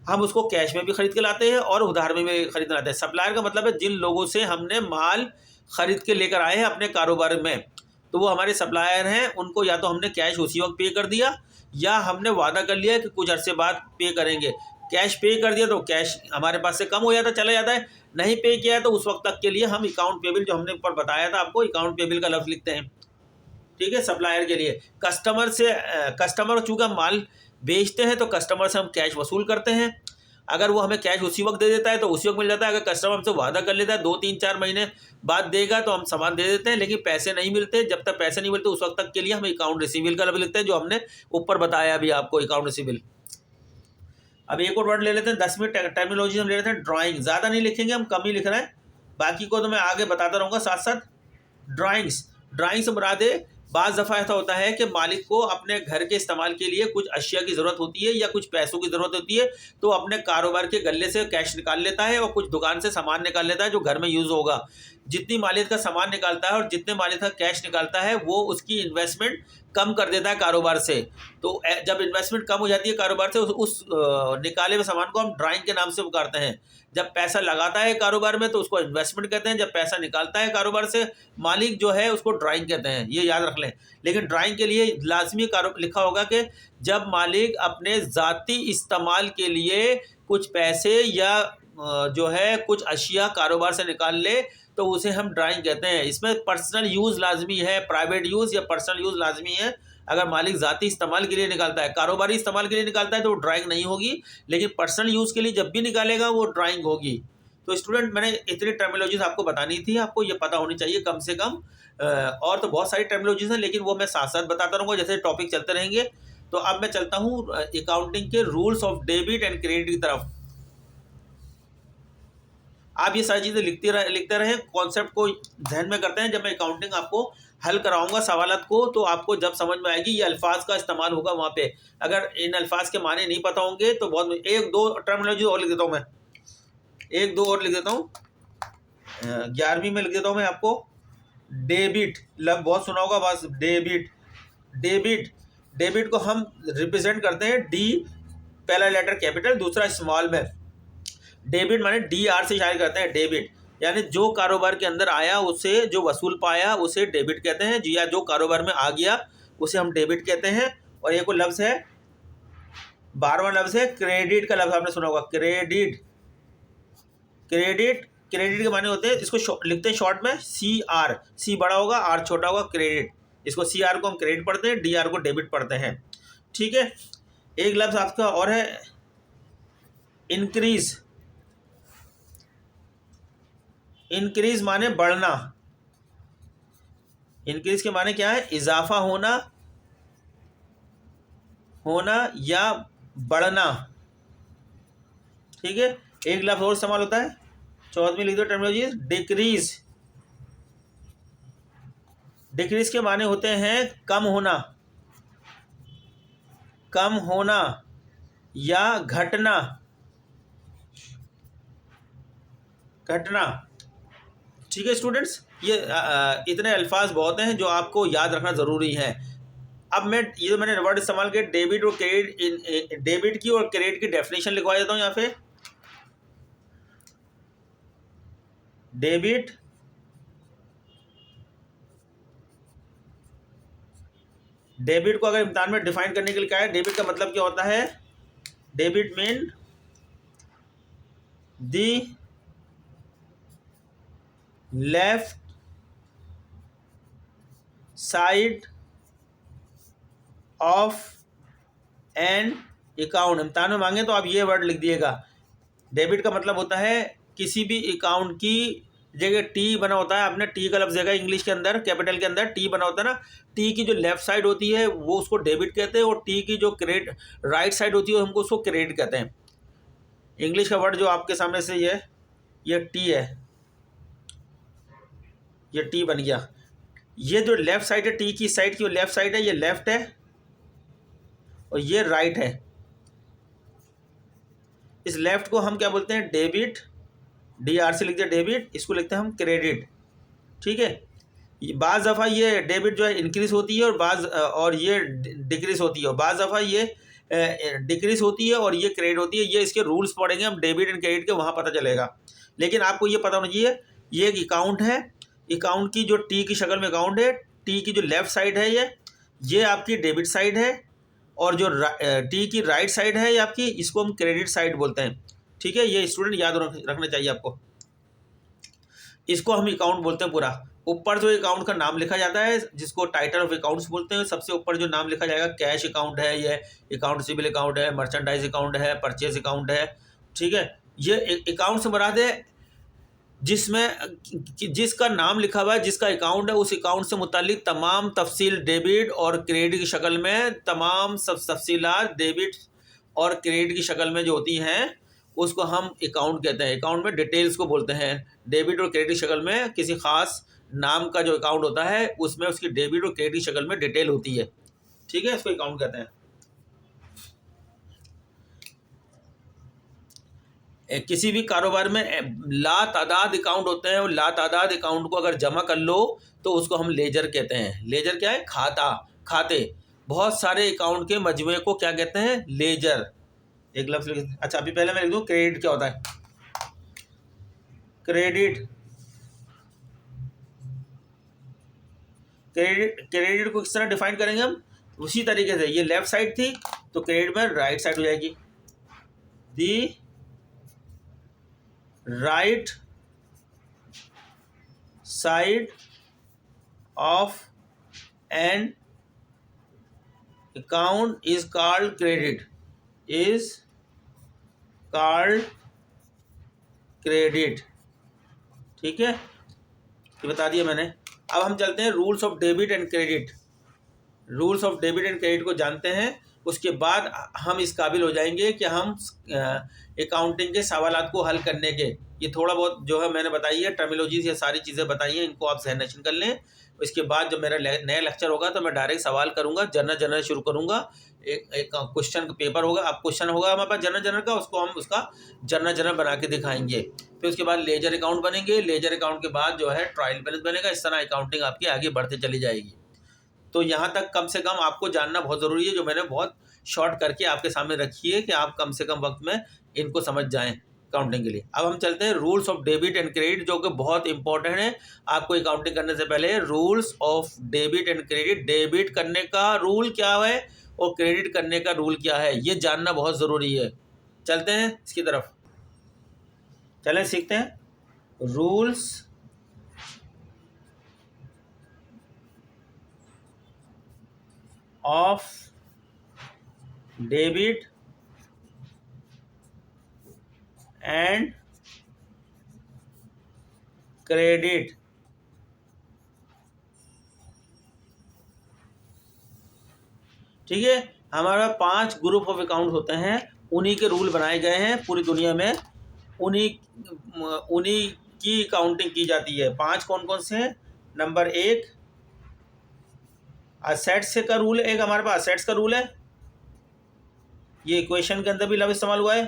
हम उसको कैश में भी खरीद के लाते हैं और उधार में भी खरीद के लाते हैं। सप्लायर का मतलब है जिन लोगों से हमने माल खरीद के लेकर आए हैं अपने कारोबार में, तो वो हमारे सप्लायर हैं। उनको या तो हमने कैश उसी वक्त पे कर दिया, या हमने वादा कर लिया कि कुछ अरसे बाद पे करेंगे। कैश पे कर दिया तो कैश हमारे पास से कम हो जाता, चला जाता है। नहीं पे किया है तो उस वक्त तक के लिए हम अकाउंट पेबल, जो हमने ऊपर बताया था आपको, अकाउंट पेबल का लफ्ज़ लिखते हैं। ठीक है। सप्लायर के लिए कस्टमर चूँकि हम माल बेचते हैं तो कस्टमर से हम कैश वसूल करते हैं। अगर वो हमें कैश उसी वक्त दे देता है तो उसी वक्त मिल जाता है। अगर कस्टमर हमसे वादा कर लेता है 2, 3, 4 महीने बाद देगा तो हम सामान दे देते हैं, लेकिन पैसे नहीं मिलते। जब तक पैसे नहीं मिलते उस वक्त तक के लिए हम अकाउंट रिसीवेबल का लफ्ज़ लिखते हैं, जो हमने ऊपर बताया अभी आपको, अकाउंट रिसीवेबल। अब एक और वर्ड ले लेते हैं, 10वीं टर्मिनोलॉजी हम ले लेते हैं ड्राइंग। ज़्यादा नहीं लिखेंगे, हम कम ही लिख रहे हैं, बाकी को तो मैं आगे बताता रहूँगा साथ साथ। ड्राइंग से मुराद है, बाज़ दफ़ा ऐसा होता है कि मालिक को अपने घर के इस्तेमाल के लिए कुछ अशिया की ज़रूरत होती है या कुछ पैसों की ज़रूरत होती है, तो अपने कारोबार के गल्ले से कैश निकाल लेता है और कुछ दुकान से सामान निकाल लेता है जो घर में यूज़ होगा। जितनी मालियत का सामान निकालता है और जितने मालियत का कैश निकालता है, वो उसकी इन्वेस्टमेंट कम कर देता है कारोबार से। तो जब इन्वेस्टमेंट कम हो जाती है कारोबार से, उस निकाले हुए सामान को हम ड्राइंग के नाम से पुकारते हैं। जब पैसा लगाता है कारोबार में तो उसको इन्वेस्टमेंट कहते हैं, जब पैसा निकालता है कारोबार से मालिक जो है उसको ड्राइंग कहते हैं, ये याद रख लें। लेकिन ड्राइंग के लिए लाजमी लिखा होगा कि जब मालिक अपने ज़ाती इस्तेमाल के लिए कुछ पैसे या जो है कुछ अशिया कारोबार से निकाल ले तो उसे हम ड्राइंग कहते हैं। इसमें पर्सनल यूज़ लाजमी है, प्राइवेट यूज़ या पर्सनल यूज़ लाजमी है। अगर मालिक ज़ाती इस्तेमाल के लिए निकालता है, कारोबारी इस्तेमाल के लिए निकालता है तो ड्राइंग नहीं होगी, लेकिन पर्सनल यूज़ के लिए जब भी निकालेगा वो ड्राइंग होगी। तो स्टूडेंट, मैंने इतनी टर्मिनोलॉजीज़ आपको बतानी थी, आपको ये पता होनी चाहिए कम से कम। और तो बहुत सारी टर्मिनोलॉजीज़ हैं, लेकिन वो मैं साथ साथ बताता रहूँगा जैसे टॉपिक चलते रहेंगे। तो अब मैं चलता हूँ अकाउंटिंग के rules of debit and credit की तरफ। आप ये सारी चीज़ें लिखते रहें, कॉन्सेप्ट को ध्यान में करते हैं। जब मैं अकाउंटिंग आपको हल कराऊंगा सवालात को, तो आपको जब समझ में आएगी ये अल्फाज का इस्तेमाल होगा वहाँ पे। अगर इन अल्फाज के माने नहीं पता होंगे तो बहुत 1-2 टर्मिनोलॉजी और लिख देता हूँ मैं, 1-2 और लिख देता हूँ। 11वीं में लिख देता हूँ मैं आपको। डेबिट, बहुत सुना होगा बस। डेबिट को हम रिप्रेजेंट करते हैं डी, पहला लेटर कैपिटल, दूसरा स्मॉल में। डेबिट माने DR से इशारा करते हैं, डेबिट यानी जो कारोबार के अंदर आया उसे, जो वसूल पाया उसे डेबिट कहते हैं, या जो कारोबार में आ गया उसे हम डेबिट कहते हैं। और एक लफ्ज़ है, 12वां लफ्ज़ है क्रेडिट का लफ्ज़, आपने सुना होगा क्रेडिट के माने होते हैं, इसको लिखते हैं शॉर्ट में CR, C बड़ा होगा R छोटा होगा, क्रेडिट। इसको CR को हम क्रेडिट पढ़ते हैं, DR को डेबिट पढ़ते हैं। ठीक है। एक लफ्ज़ आपका और है इंक्रीज। इंक्रीज माने बढ़ना। इंक्रीज के माने क्या है? इजाफा होना या बढ़ना। ठीक है। एक लफ्ज़ और इस्तेमाल होता है, 14वीं लिख दो टर्मिनोलॉजी, डिक्रीज। डिक्रीज के माने होते हैं कम होना या घटना। ठीक है स्टूडेंट्स, ये इतने अल्फाज बहुत हैं जो आपको याद रखना ज़रूरी है। अब मैंने वर्ड इस्तेमाल किया डेबिट और क्रेडिट, डेबिट की और क्रेडिट की डेफिनेशन लिखवा देता हूँ यहाँ पे। डेबिट को अगर इम्तिहान में डिफाइन करने के लिए क्या है, डेबिट का मतलब क्या होता है? Debit mean the left side of an account. इम्तिहान में मांगे तो आप ये वर्ड लिख दिएगा। डेबिट का मतलब होता है किसी भी अकाउंट की जगह टी बना होता है, आपने टी का लफ्ज़ देखा इंग्लिश के अंदर, कैपिटल के अंदर टी बना होता है ना, टी की जो लेफ्ट साइड होती है वो उसको डेबिट कहते हैं, और टी की जो राइट साइड होती है हमको उसको क्रेडिट कहते हैं। इंग्लिश का वर्ड जो आपके सामने से ये ये टी है, ये टी बन गया। ये जो लेफ्ट साइड है, टी की साइड की लेफ्ट साइड है, ये लेफ्ट है और ये राइट है। इस लेफ्ट को हम क्या बोलते हैं? डेबिट, DR से लिखते हैं डेबिट, इसको लिखते हैं हम क्रेडिट। ठीक है, बाज़ दफ़ा ये डेबिट जो है इंक्रीज होती है और ये डिक्रीज होती है, और बाज़ दफ़ा ये डिक्रीज होती है और ये क्रेडिट होती है। ये इसके रूल्स पढ़ेंगे हम डेबिट एंड क्रेडिट के, वहाँ पता चलेगा। लेकिन आपको ये पता होना चाहिए, ये एक अकाउंट है, अकाउंट की जो टी की शक्ल में अकाउंट है, टी की जो लेफ़्ट साइड है ये आपकी डेबिट साइड है, और जो टी की राइट साइड है ये आपकी, इसको हम क्रेडिट साइड बोलते हैं। ठीक है, ये स्टूडेंट याद रखना चाहिए आपको। इसको हम अकाउंट बोलते हैं पूरा। ऊपर जो अकाउंट का नाम लिखा जाता है, जिसको टाइटल ऑफ अकाउंट्स बोलते हैं, सबसे ऊपर जो नाम लिखा जाएगा, कैश अकाउंट है, ये अकाउंट सिविल अकाउंट है, मर्चेंडाइज अकाउंट है, परचेज अकाउंट है। ठीक है, ये अकाउंट से मुराद है जिसमें जिसका नाम लिखा हुआ है, जिसका अकाउंट है, उस अकाउंट से मुतालिक तमाम तफसील डेबिट और क्रेडिट की शक्ल में, तमाम सब तफसीलात डेबिट और क्रेडिट की शक्ल में जो होती हैं, उसको हम अकाउंट कहते हैं। अकाउंट में डिटेल्स को बोलते हैं। डेबिट और क्रेडिट की शक्ल में किसी ख़ास नाम का जो अकाउंट होता है, उसमें उसकी डेबिट और क्रेडिट की शक्ल में डिटेल होती है। ठीक है, इसको अकाउंट कहते हैं। किसी भी कारोबार में लातादाद अकाउंट होते हैं, और लातादाद अकाउंट को अगर जमा कर लो तो उसको हम लेजर कहते हैं। लेजर क्या है? खाता, खाते। बहुत सारे अकाउंट के मजमूए को क्या कहते हैं? लेजर। एक लफ्ज़ अच्छा, अभी पहले मैं लिख दूँ क्रेडिट क्या होता है। क्रेडिट को किस तरह डिफाइन करेंगे हम? उसी तरीके से, ये लेफ्ट साइड थी तो क्रेडिट में राइट साइड हो जाएगी। The right side of an account is called credit, is called credit. ठीक है, ये बता दिया मैंने। अब हम चलते हैं rules of debit and credit. Rules of debit and credit को जानते हैं, उसके बाद हम इस काबिल हो जाएंगे कि हम अकाउंटिंग के सवालात को हल करने के, ये थोड़ा बहुत जो है मैंने बताई है, टर्मिनोलॉजीज, ये सारी चीज़ें बताई हैं, इनको आप जहन कर लें। इसके बाद जब मेरा नया लेक्चर होगा तो मैं डायरेक्ट सवाल करूंगा, जनरल शुरू करूंगा। एक क्वेश्चन का पेपर होगा, अब क्वेश्चन होगा हमारे पास जनरल का, उसको हम उसका जनरल बना के दिखाएंगे। फिर उसके बाद लेजर अकाउंट बनेंगे, लेजर अकाउंट के बाद जो है ट्रायल बैलेंस बनेगा। इस तरह अकाउंटिंग आपकी आगे बढ़ते चली जाएगी। तो यहाँ तक कम से कम आपको जानना बहुत ज़रूरी है, जो मैंने बहुत शॉर्ट करके आपके सामने रखी है कि आप कम से कम वक्त में इनको समझ जाएं अकाउंटिंग के लिए। अब हम चलते हैं rules of debit and credit, जो कि बहुत इंपॉर्टेंट है आपको अकाउंटिंग करने से पहले। Rules of debit and credit, debit करने का रूल क्या है और क्रेडिट करने का रूल क्या है, ये जानना बहुत ज़रूरी है। चलते हैं इसकी तरफ, चलें सीखते हैं। Rules of debit and credit. ठीक है, हमारा 5 ग्रुप ऑफ अकाउंट होते हैं, उन्हीं के रूल बनाए गए हैं पूरी दुनिया में, उन्हीं की अकाउंटिंग की जाती है। 5 कौन कौन से हैं? नंबर 1 असेट्स का रूल है, एक हमारे पास असेट्स का रूल है, ये इक्वेशन के अंदर भी लफ्ज़ इस्तेमाल हुआ है।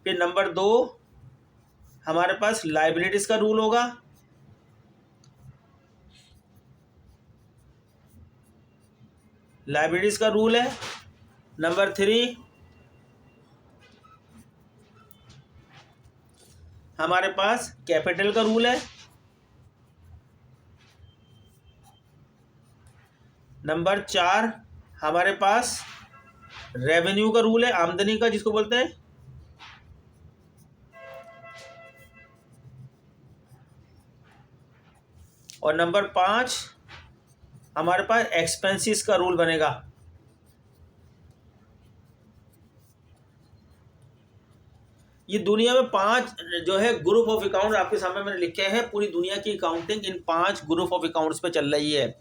फिर नंबर 2 हमारे पास लायबिलिटीज़ का रूल होगा। लायबिलिटीज़ का रूल है। नंबर 3 हमारे पास कैपिटल का रूल है। नंबर 4 हमारे पास रेवेन्यू का रूल है, आमदनी का जिसको बोलते हैं। और नंबर 5 हमारे पास एक्सपेंसेस का रूल बनेगा। ये दुनिया में 5 जो है ग्रुप ऑफ अकाउंट आपके सामने मैंने लिखे हैं। पूरी दुनिया की accounting in 5 group of accounts पे चल रही है।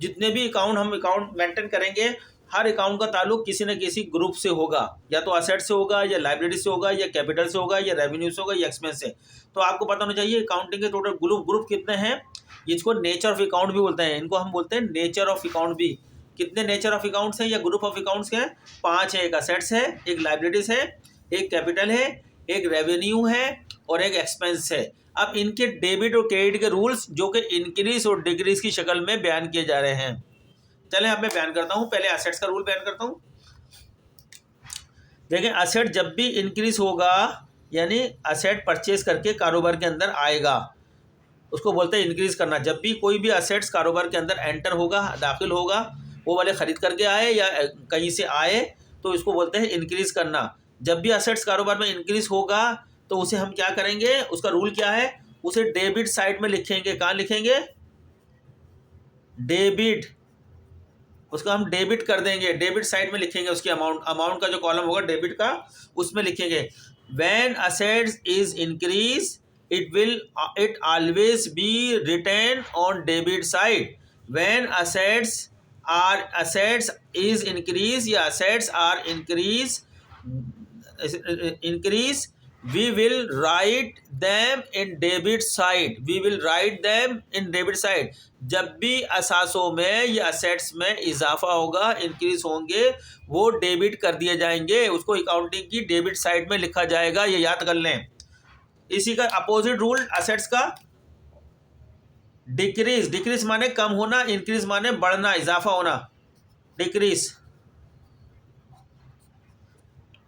जितने भी अकाउंट हम अकाउंट मेंटेन करेंगे, हर अकाउंट का ताल्लुक किसी न किसी ग्रुप से होगा, या तो असेट से होगा, या लाइबिलिटी से होगा, या कैपिटल से होगा, या रेवेन्यू से होगा, या एक्सपेंस से। तो आपको पता होना चाहिए अकाउंटिंग के टोटल ग्रुप कितने हैं। इसको नेचर ऑफ अकाउंट भी बोलते हैं, इनको हम बोलते हैं नेचर ऑफ अकाउंट भी। कितने नेचर ऑफ अकाउंट्स हैं या ग्रुप ऑफ अकाउंट्स हैं? 5 है। एक असेट्स है, एक लाइबिलिटीज है, एक कैपिटल है, एक रेवेन्यू है, और एक एक्सपेंस है। अब इनके डेबिट और क्रेडिट के रूल्स जो कि इंक्रीज और डिक्रीज की शक्ल में बयान किए जा रहे हैं। चलें अब मैं बयान करता हूं, पहले असेट्स का रूल बयान करता हूं। देखें, असेट जब भी इंक्रीज होगा, यानी असेट परचेज करके कारोबार के अंदर आएगा, उसको बोलते हैं इंक्रीज करना। जब भी कोई भी असेट्स कारोबार के अंदर एंटर होगा, दाखिल होगा, वो वाले खरीद करके आए या कहीं से आए, तो इसको बोलते हैं इंक्रीज करना। जब भी असेट्स कारोबार में इंक्रीज होगा तो उसे हम क्या करेंगे, उसका रूल क्या है, उसे डेबिट साइड में लिखेंगे। कहाँ लिखेंगे? डेबिट, उसको हम डेबिट कर देंगे, डेबिट साइड में लिखेंगे। उसकी अमाउंट का जो कॉलम होगा डेबिट का, उसमें लिखेंगे when assets is increase it always be written on debit side. When assets is increase या assets are increase, we will write them in debit side. We will write them in debit side. जब भी असासों में या assets में इजाफा होगा, increase होंगे, वो डेबिट कर दिए जाएंगे, उसको अकाउंटिंग की डेबिट साइड में लिखा जाएगा। ये याद कर लें। इसी का अपोजिट रूल असेट्स का डिक्रीज। डिक्रीज माने कम होना, इंक्रीज माने बढ़ना, इजाफा होना। डिक्रीज,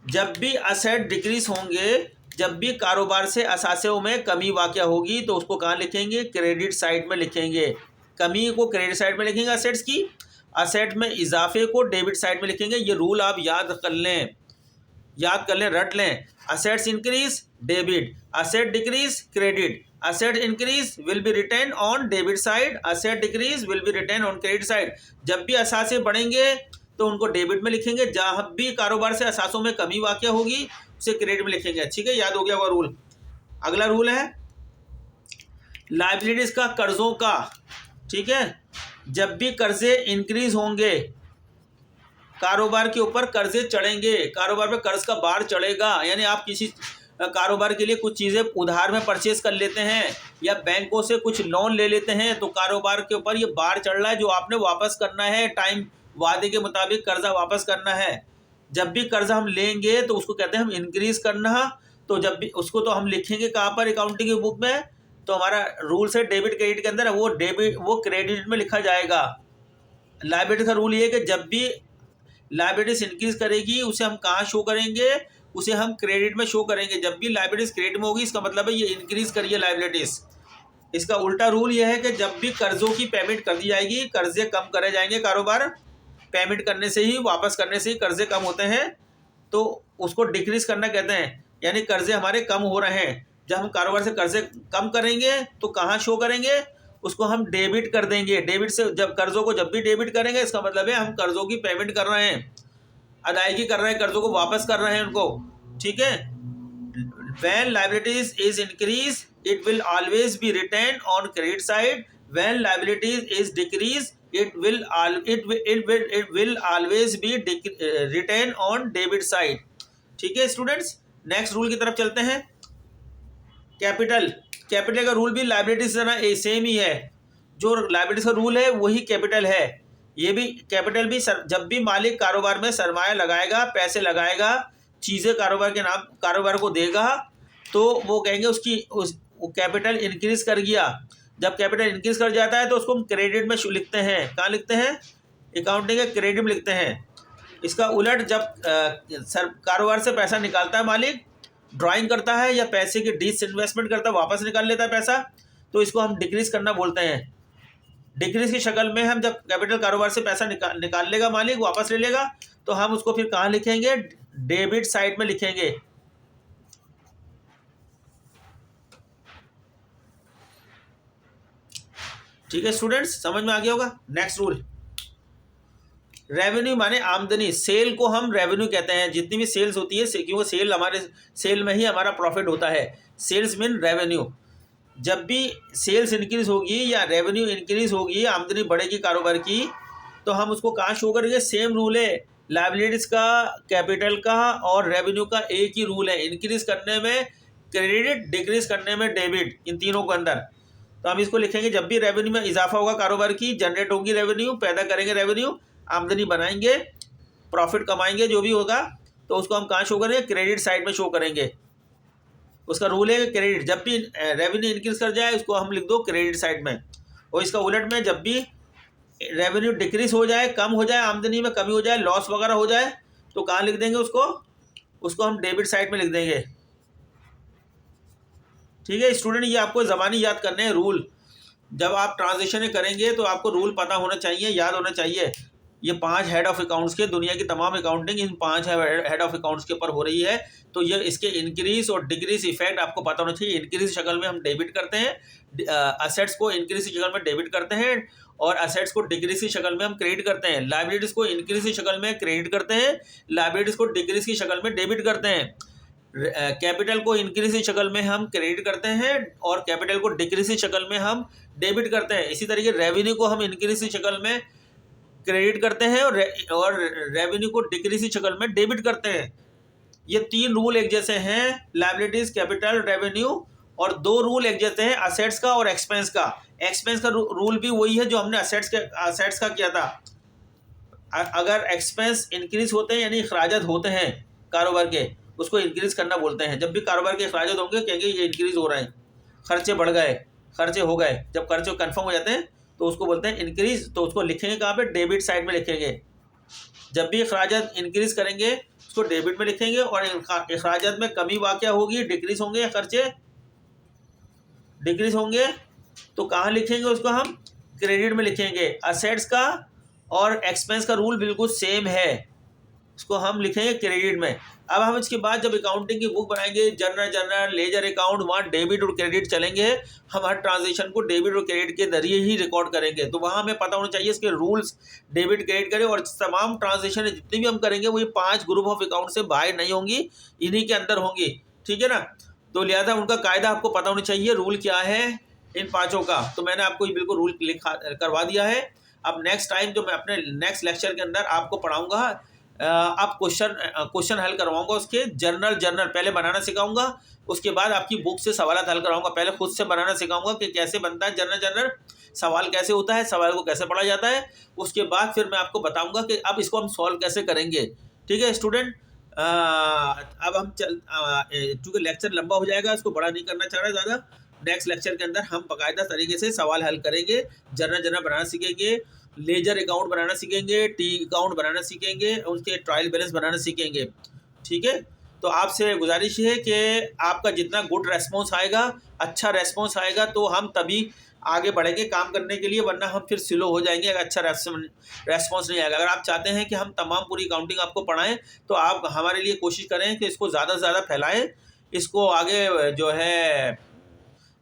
जब भी असेट डिक्रीज होंगे, जब भी कारोबार से असासों में कमी वाक़या होगी, तो उसको कहाँ लिखेंगे? क्रेडिट साइड में लिखेंगे। कमी को क्रेडिट साइड में लिखेंगे असेट्स की, असेट में इजाफे को डेबिट साइड में लिखेंगे। ये रूल आप याद कर लें, रट लें। Assets increase debit, asset decrease credit, asset increase will be written on debit side, asset decrease will be written on credit side. जब भी असासे बढ़ेंगे तो उनको डेबिट में लिखेंगे, जहां भी कारोबार से असासों में कमी वाक़या होगी उसे क्रेडिट में लिखेंगे। ठीक है, याद हो गया होगा रूल। अगला रूल है लाइबिलिटीज का, कर्जों का। ठीक है, जब भी कर्जे इंक्रीज होंगे, कारोबार के ऊपर कर्जे चढ़ेंगे, कारोबार पे कर्ज का बार चढ़ेगा, यानी आप किसी कारोबार के लिए कुछ चीज़ें उधार में परचेज कर लेते हैं या बैंकों से कुछ लोन ले लेते हैं, तो कारोबार के ऊपर ये बार चढ़ रहा है जो आपने वापस करना है, टाइम वादे के मुताबिक कर्जा वापस करना है। जब भी कर्जा हम लेंगे तो उसको कहते हैं हम इंक्रीज करना। तो जब भी उसको तो हम लिखेंगे कहाँ पर? अकाउंटिंग की बुक में। तो हमारा रूल्स है डेबिट क्रेडिट के अंदर वो क्रेडिट में लिखा जाएगा। लायबिलिटी का रूल ये है कि जब भी लाइबिलिटीज इंक्रीज करेगी उसे हम कहाँ शो करेंगे? उसे हम क्रेडिट में शो करेंगे। जब भी लाइबिलिटीज क्रेडिट में होगी, इसका मतलब है ये इंक्रीज करिए लाइबिलिटीज। इसका उल्टा रूल यह है कि जब भी कर्जों की पेमेंट कर दी जाएगी, कर्जे कम करे जाएंगे। कारोबार पेमेंट करने से ही, वापस करने से ही कर्जे कम होते हैं, तो उसको डिक्रीज करना कहते हैं, यानी कर्जे हमारे कम हो रहे हैं। जब हम कारोबार से कर्जे कम करेंगे तो कहाँ शो करेंगे? उसको हम डेबिट कर देंगे। डेबिट से जब कर्जों को जब भी डेबिट करेंगे, इसका मतलब है हम कर्जों की पेमेंट कर रहे हैं, अदायगी कर रहे हैं, कर्जों को वापस कर रहे हैं उनको। ठीक है, when liabilities is increase it will always be retained on credit side, when liabilities is decrease it will always be retained on debit side। ठीक है स्टूडेंट्स, नेक्स्ट रूल की तरफ चलते हैं। कैपिटल का रूल भी लाइबिलिटी से ना सेम ही है। जो लाइबिलिटी का रूल है वही कैपिटल है। ये भी कैपिटल भी जब भी मालिक कारोबार में सरमाया लगाएगा, पैसे लगाएगा, चीज़ें कारोबार को देगा, तो वो कहेंगे वो कैपिटल इंक्रीज कर गया। जब कैपिटल इंक्रीज कर जाता है तो उसको हम क्रेडिट में लिखते हैं। कहाँ लिखते हैं? अकाउंटिंग के क्रेडिट में लिखते हैं। इसका उलट जब कारोबार से पैसा निकालता है मालिक, ड्राइंग करता है या पैसे की डिसइन्वेस्टमेंट करता है, वापस निकाल लेता है पैसा, तो इसको हम डिक्रीज करना बोलते हैं। डिक्रीज की शक्ल में हम जब कैपिटल कारोबार से पैसा निकाल लेगा मालिक, वापस ले लेगा, तो हम उसको फिर कहाँ लिखेंगे? डेबिट साइड में लिखेंगे। ठीक है स्टूडेंट्स, समझ में आ गया होगा। नेक्स्ट रूल, रेवेन्यू माने आमदनी। सेल को हम रेवेन्यू कहते हैं। जितनी भी सेल्स होती है, क्योंकि सेल में ही हमारा प्रॉफिट होता है। Sales mean revenue. जब भी सेल्स इंक्रीज होगी या रेवेन्यू इंक्रीज होगी, आमदनी बढ़ेगी कारोबार की, तो हम उसको कहाँ शो करेंगे? सेम रूल है, लायबिलिटीज़ का, कैपिटल का और रेवेन्यू का एक ही रूल है, इंक्रीज करने में क्रेडिट, डिक्रीज करने में डेबिट, इन तीनों के अंदर। तो हम इसको लिखेंगे, जब भी रेवेन्यू में इजाफा होगा कारोबार की, जनरेट होगी रेवेन्यू, पैदा करेंगे रेवेन्यू, आमदनी बनाएंगे, प्रॉफिट कमाएंगे, जो भी होगा, तो उसको हम कहाँ शो करेंगे? क्रेडिट साइड में शो करेंगे। उसका रूल है क्रेडिट, जब भी रेवेन्यू इंक्रीज कर जाए उसको हम लिख दो क्रेडिट साइड में, और इसका उलट में जब भी रेवेन्यू डिक्रीज हो जाए, कम हो जाए, आमदनी में कमी हो जाए, लॉस वगैरह हो जाए, तो कहाँ लिख देंगे उसको हम डेबिट साइड में लिख देंगे। ठीक है स्टूडेंट, ये आपको ज़बानी याद करने हैं रूल। जब आप ट्रांजेक्शन करेंगे तो आपको रूल पता होना चाहिए, याद होना चाहिए। ये 5 हेड ऑफ अकाउंट्स के, दुनिया की तमाम accounting in 5 head of accounts के ऊपर हो रही है, तो ये इसके इंक्रीज और डिक्रीज इफेक्ट आपको पता होना चाहिए। इंक्रीज शक्ल में हम डेबिट करते हैं, असेट्स को इंक्रीज की शक्ल में डेबिट करते हैं, और असेट्स को डिक्रीज की शक्ल में हम क्रेडिट करते हैं। लायबिलिटीज़ को इंक्रीज की शक्ल में क्रेडिट करते हैं, लायबिलिटीज़ को डिक्रीज की शक्ल में डेबिट करते हैं। कैपिटल को इंक्रीज की शक्ल में हम क्रेडिट करते हैं, और कैपिटल को डिक्रीज की शक्ल में हम डेबिट करते हैं। इसी तरीके रेवेन्यू को हम इंक्रीज की शक्ल में क्रेडिट करते हैं, और रेवेन्यू को डिक्रीज की शक्ल में डेबिट करते हैं। ये 3 रूल एक जैसे हैं, लायबिलिटीज, कैपिटल, रेवेन्यू, और 2 रूल एक जैसे हैं, असेट्स का और एक्सपेंस का। एक्सपेंस का रूल भी वही है जो हमने असेट्स का किया था। अगर एक्सपेंस इंक्रीज होते हैं यानी अखराजात होते हैं कारोबार के, उसको इंक्रीज करना बोलते हैं। जब भी कारोबार के अखराजात होंगे कहेंगे ये इंक्रीज हो रहे हैं, खर्चे बढ़ गए, खर्चे हो गए। जब खर्चे कंफर्म हो जाते हैं तो उसको बोलते हैं इंक्रीज, तो उसको लिखेंगे कहाँ पे? डेबिट साइड में लिखेंगे। जब भी अखराजात इंक्रीज करेंगे उसको डेबिट में लिखेंगे, और अखराजात में कमी वाक़या होगी, डिक्रीज होंगे या खर्चे डिक्रीज होंगे, तो कहाँ लिखेंगे? उसको हम क्रेडिट में लिखेंगे। असेट्स का और एक्सपेंस का रूल बिल्कुल सेम है, उसको हम लिखेंगे क्रेडिट में। अब हम इसके बाद जब अकाउंटिंग की बुक बनाएंगे, जर्नल, लेजर अकाउंट, वहाँ डेबिट और क्रेडिट चलेंगे। हम हर ट्रांजेक्शन को डेबिट और क्रेडिट के जरिए ही रिकॉर्ड करेंगे, तो वहाँ हमें पता होना चाहिए इसके रूल्स, डेबिट क्रेडिट करें। और तमाम ट्रांजेक्शन जितनी भी हम करेंगे वो ये 5 ग्रुप ऑफ अकाउंट से बाहर नहीं होंगी, इन्हीं के अंदर होंगी। ठीक है ना? तो लिहाजा उनका कायदा आपको पता होना चाहिए, रूल क्या है इन 5 का। तो मैंने आपको ये बिल्कुल रूल लिखा करवा दिया है। अब नेक्स्ट टाइम जो मैं अपने नेक्स्ट लेक्चर के अंदर आपको पढ़ाऊँगा, आप क्वेश्चन हल करवाऊंगा, उसके जर्नल पहले बनाना सिखाऊंगा, उसके बाद आपकी बुक से सवाल हल करवाऊंगा। पहले खुद से बनाना सिखाऊंगा कि कैसे बनता है जर्नल, सवाल कैसे होता है, सवाल को कैसे पढ़ा जाता है। उसके बाद फिर मैं आपको बताऊंगा कि अब इसको हम सॉल्व कैसे करेंगे। ठीक है स्टूडेंट, अब हम चूँकि लेक्चर लंबा हो जाएगा, इसको बड़ा नहीं करना चाह रहा ज़्यादा। नेक्स्ट लेक्चर के अंदर हम बाकायदा तरीके से सवाल हल करेंगे, जर्नल बनाना सीखेंगे, लेजर अकाउंट बनाना सीखेंगे, टी अकाउंट बनाना सीखेंगे, उसके ट्रायल बैलेंस बनाना सीखेंगे। ठीक है, तो आपसे गुजारिश है कि आपका जितना गुड रेस्पॉन्स आएगा, अच्छा रेस्पॉन्स आएगा, तो हम तभी आगे बढ़ेंगे काम करने के लिए, वरना हम फिर स्लो हो जाएंगे अगर अच्छा रेस्पॉन्स नहीं आएगा। अगर आप चाहते हैं कि हम तमाम पूरी अकाउंटिंग आपको पढ़ाएं, तो आप हमारे लिए कोशिश करें कि इसको ज़्यादा से ज़्यादा फैलाएँ, इसको आगे जो है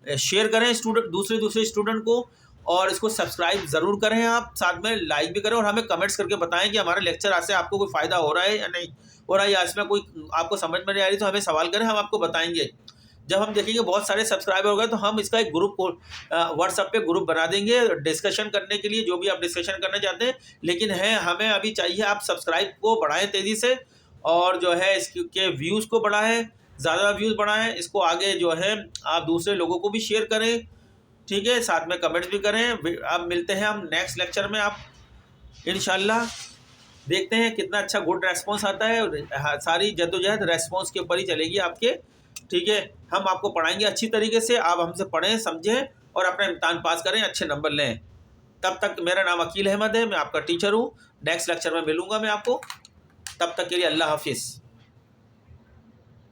शेयर करें दूसरे स्टूडेंट को, और इसको सब्सक्राइब ज़रूर करें आप, साथ में लाइक भी करें, और हमें कमेंट्स करके बताएं कि हमारे लेक्चर आज से आपको कोई फ़ायदा हो रहा है या नहीं हो रहा है, या इसमें कोई आपको समझ में नहीं आ रही तो हमें सवाल करें, हम आपको बताएंगे। जब हम देखेंगे बहुत सारे सब्सक्राइबर हो गए तो हम इसका एक ग्रुप व्हाट्सएप पे ग्रुप बना देंगे डिस्कशन करने के लिए, जो भी आप डिस्कशन करना चाहते हैं। लेकिन हमें अभी चाहिए आप सब्सक्राइब को बढ़ाएँ तेज़ी से, और जो है इसके व्यूज़ को बढ़ाएँ, ज़्यादा व्यूज़ बढ़ाएँ, इसको आगे जो है आप दूसरे लोगों को भी शेयर करें। ठीक है, साथ में कमेंट्स भी करें। अब मिलते हैं हम नेक्स्ट लेक्चर में, आप इंशाल्लाह देखते हैं कितना अच्छा गुड रेस्पॉन्स आता है। सारी जद्दोजहद रेस्पॉन्स के ऊपर ही चलेगी आपके। ठीक है, हम आपको पढ़ाएंगे अच्छी तरीके से, आप हमसे पढ़ें, समझें और अपना इम्तहान पास करें, अच्छे नंबर लें। तब तक मेरा नाम अकील अहमद है, मैं आपका टीचर हूँ। नेक्स्ट लेक्चर में मिलूँगा मैं आपको, तब तक के लिए अल्लाह हाफिज़।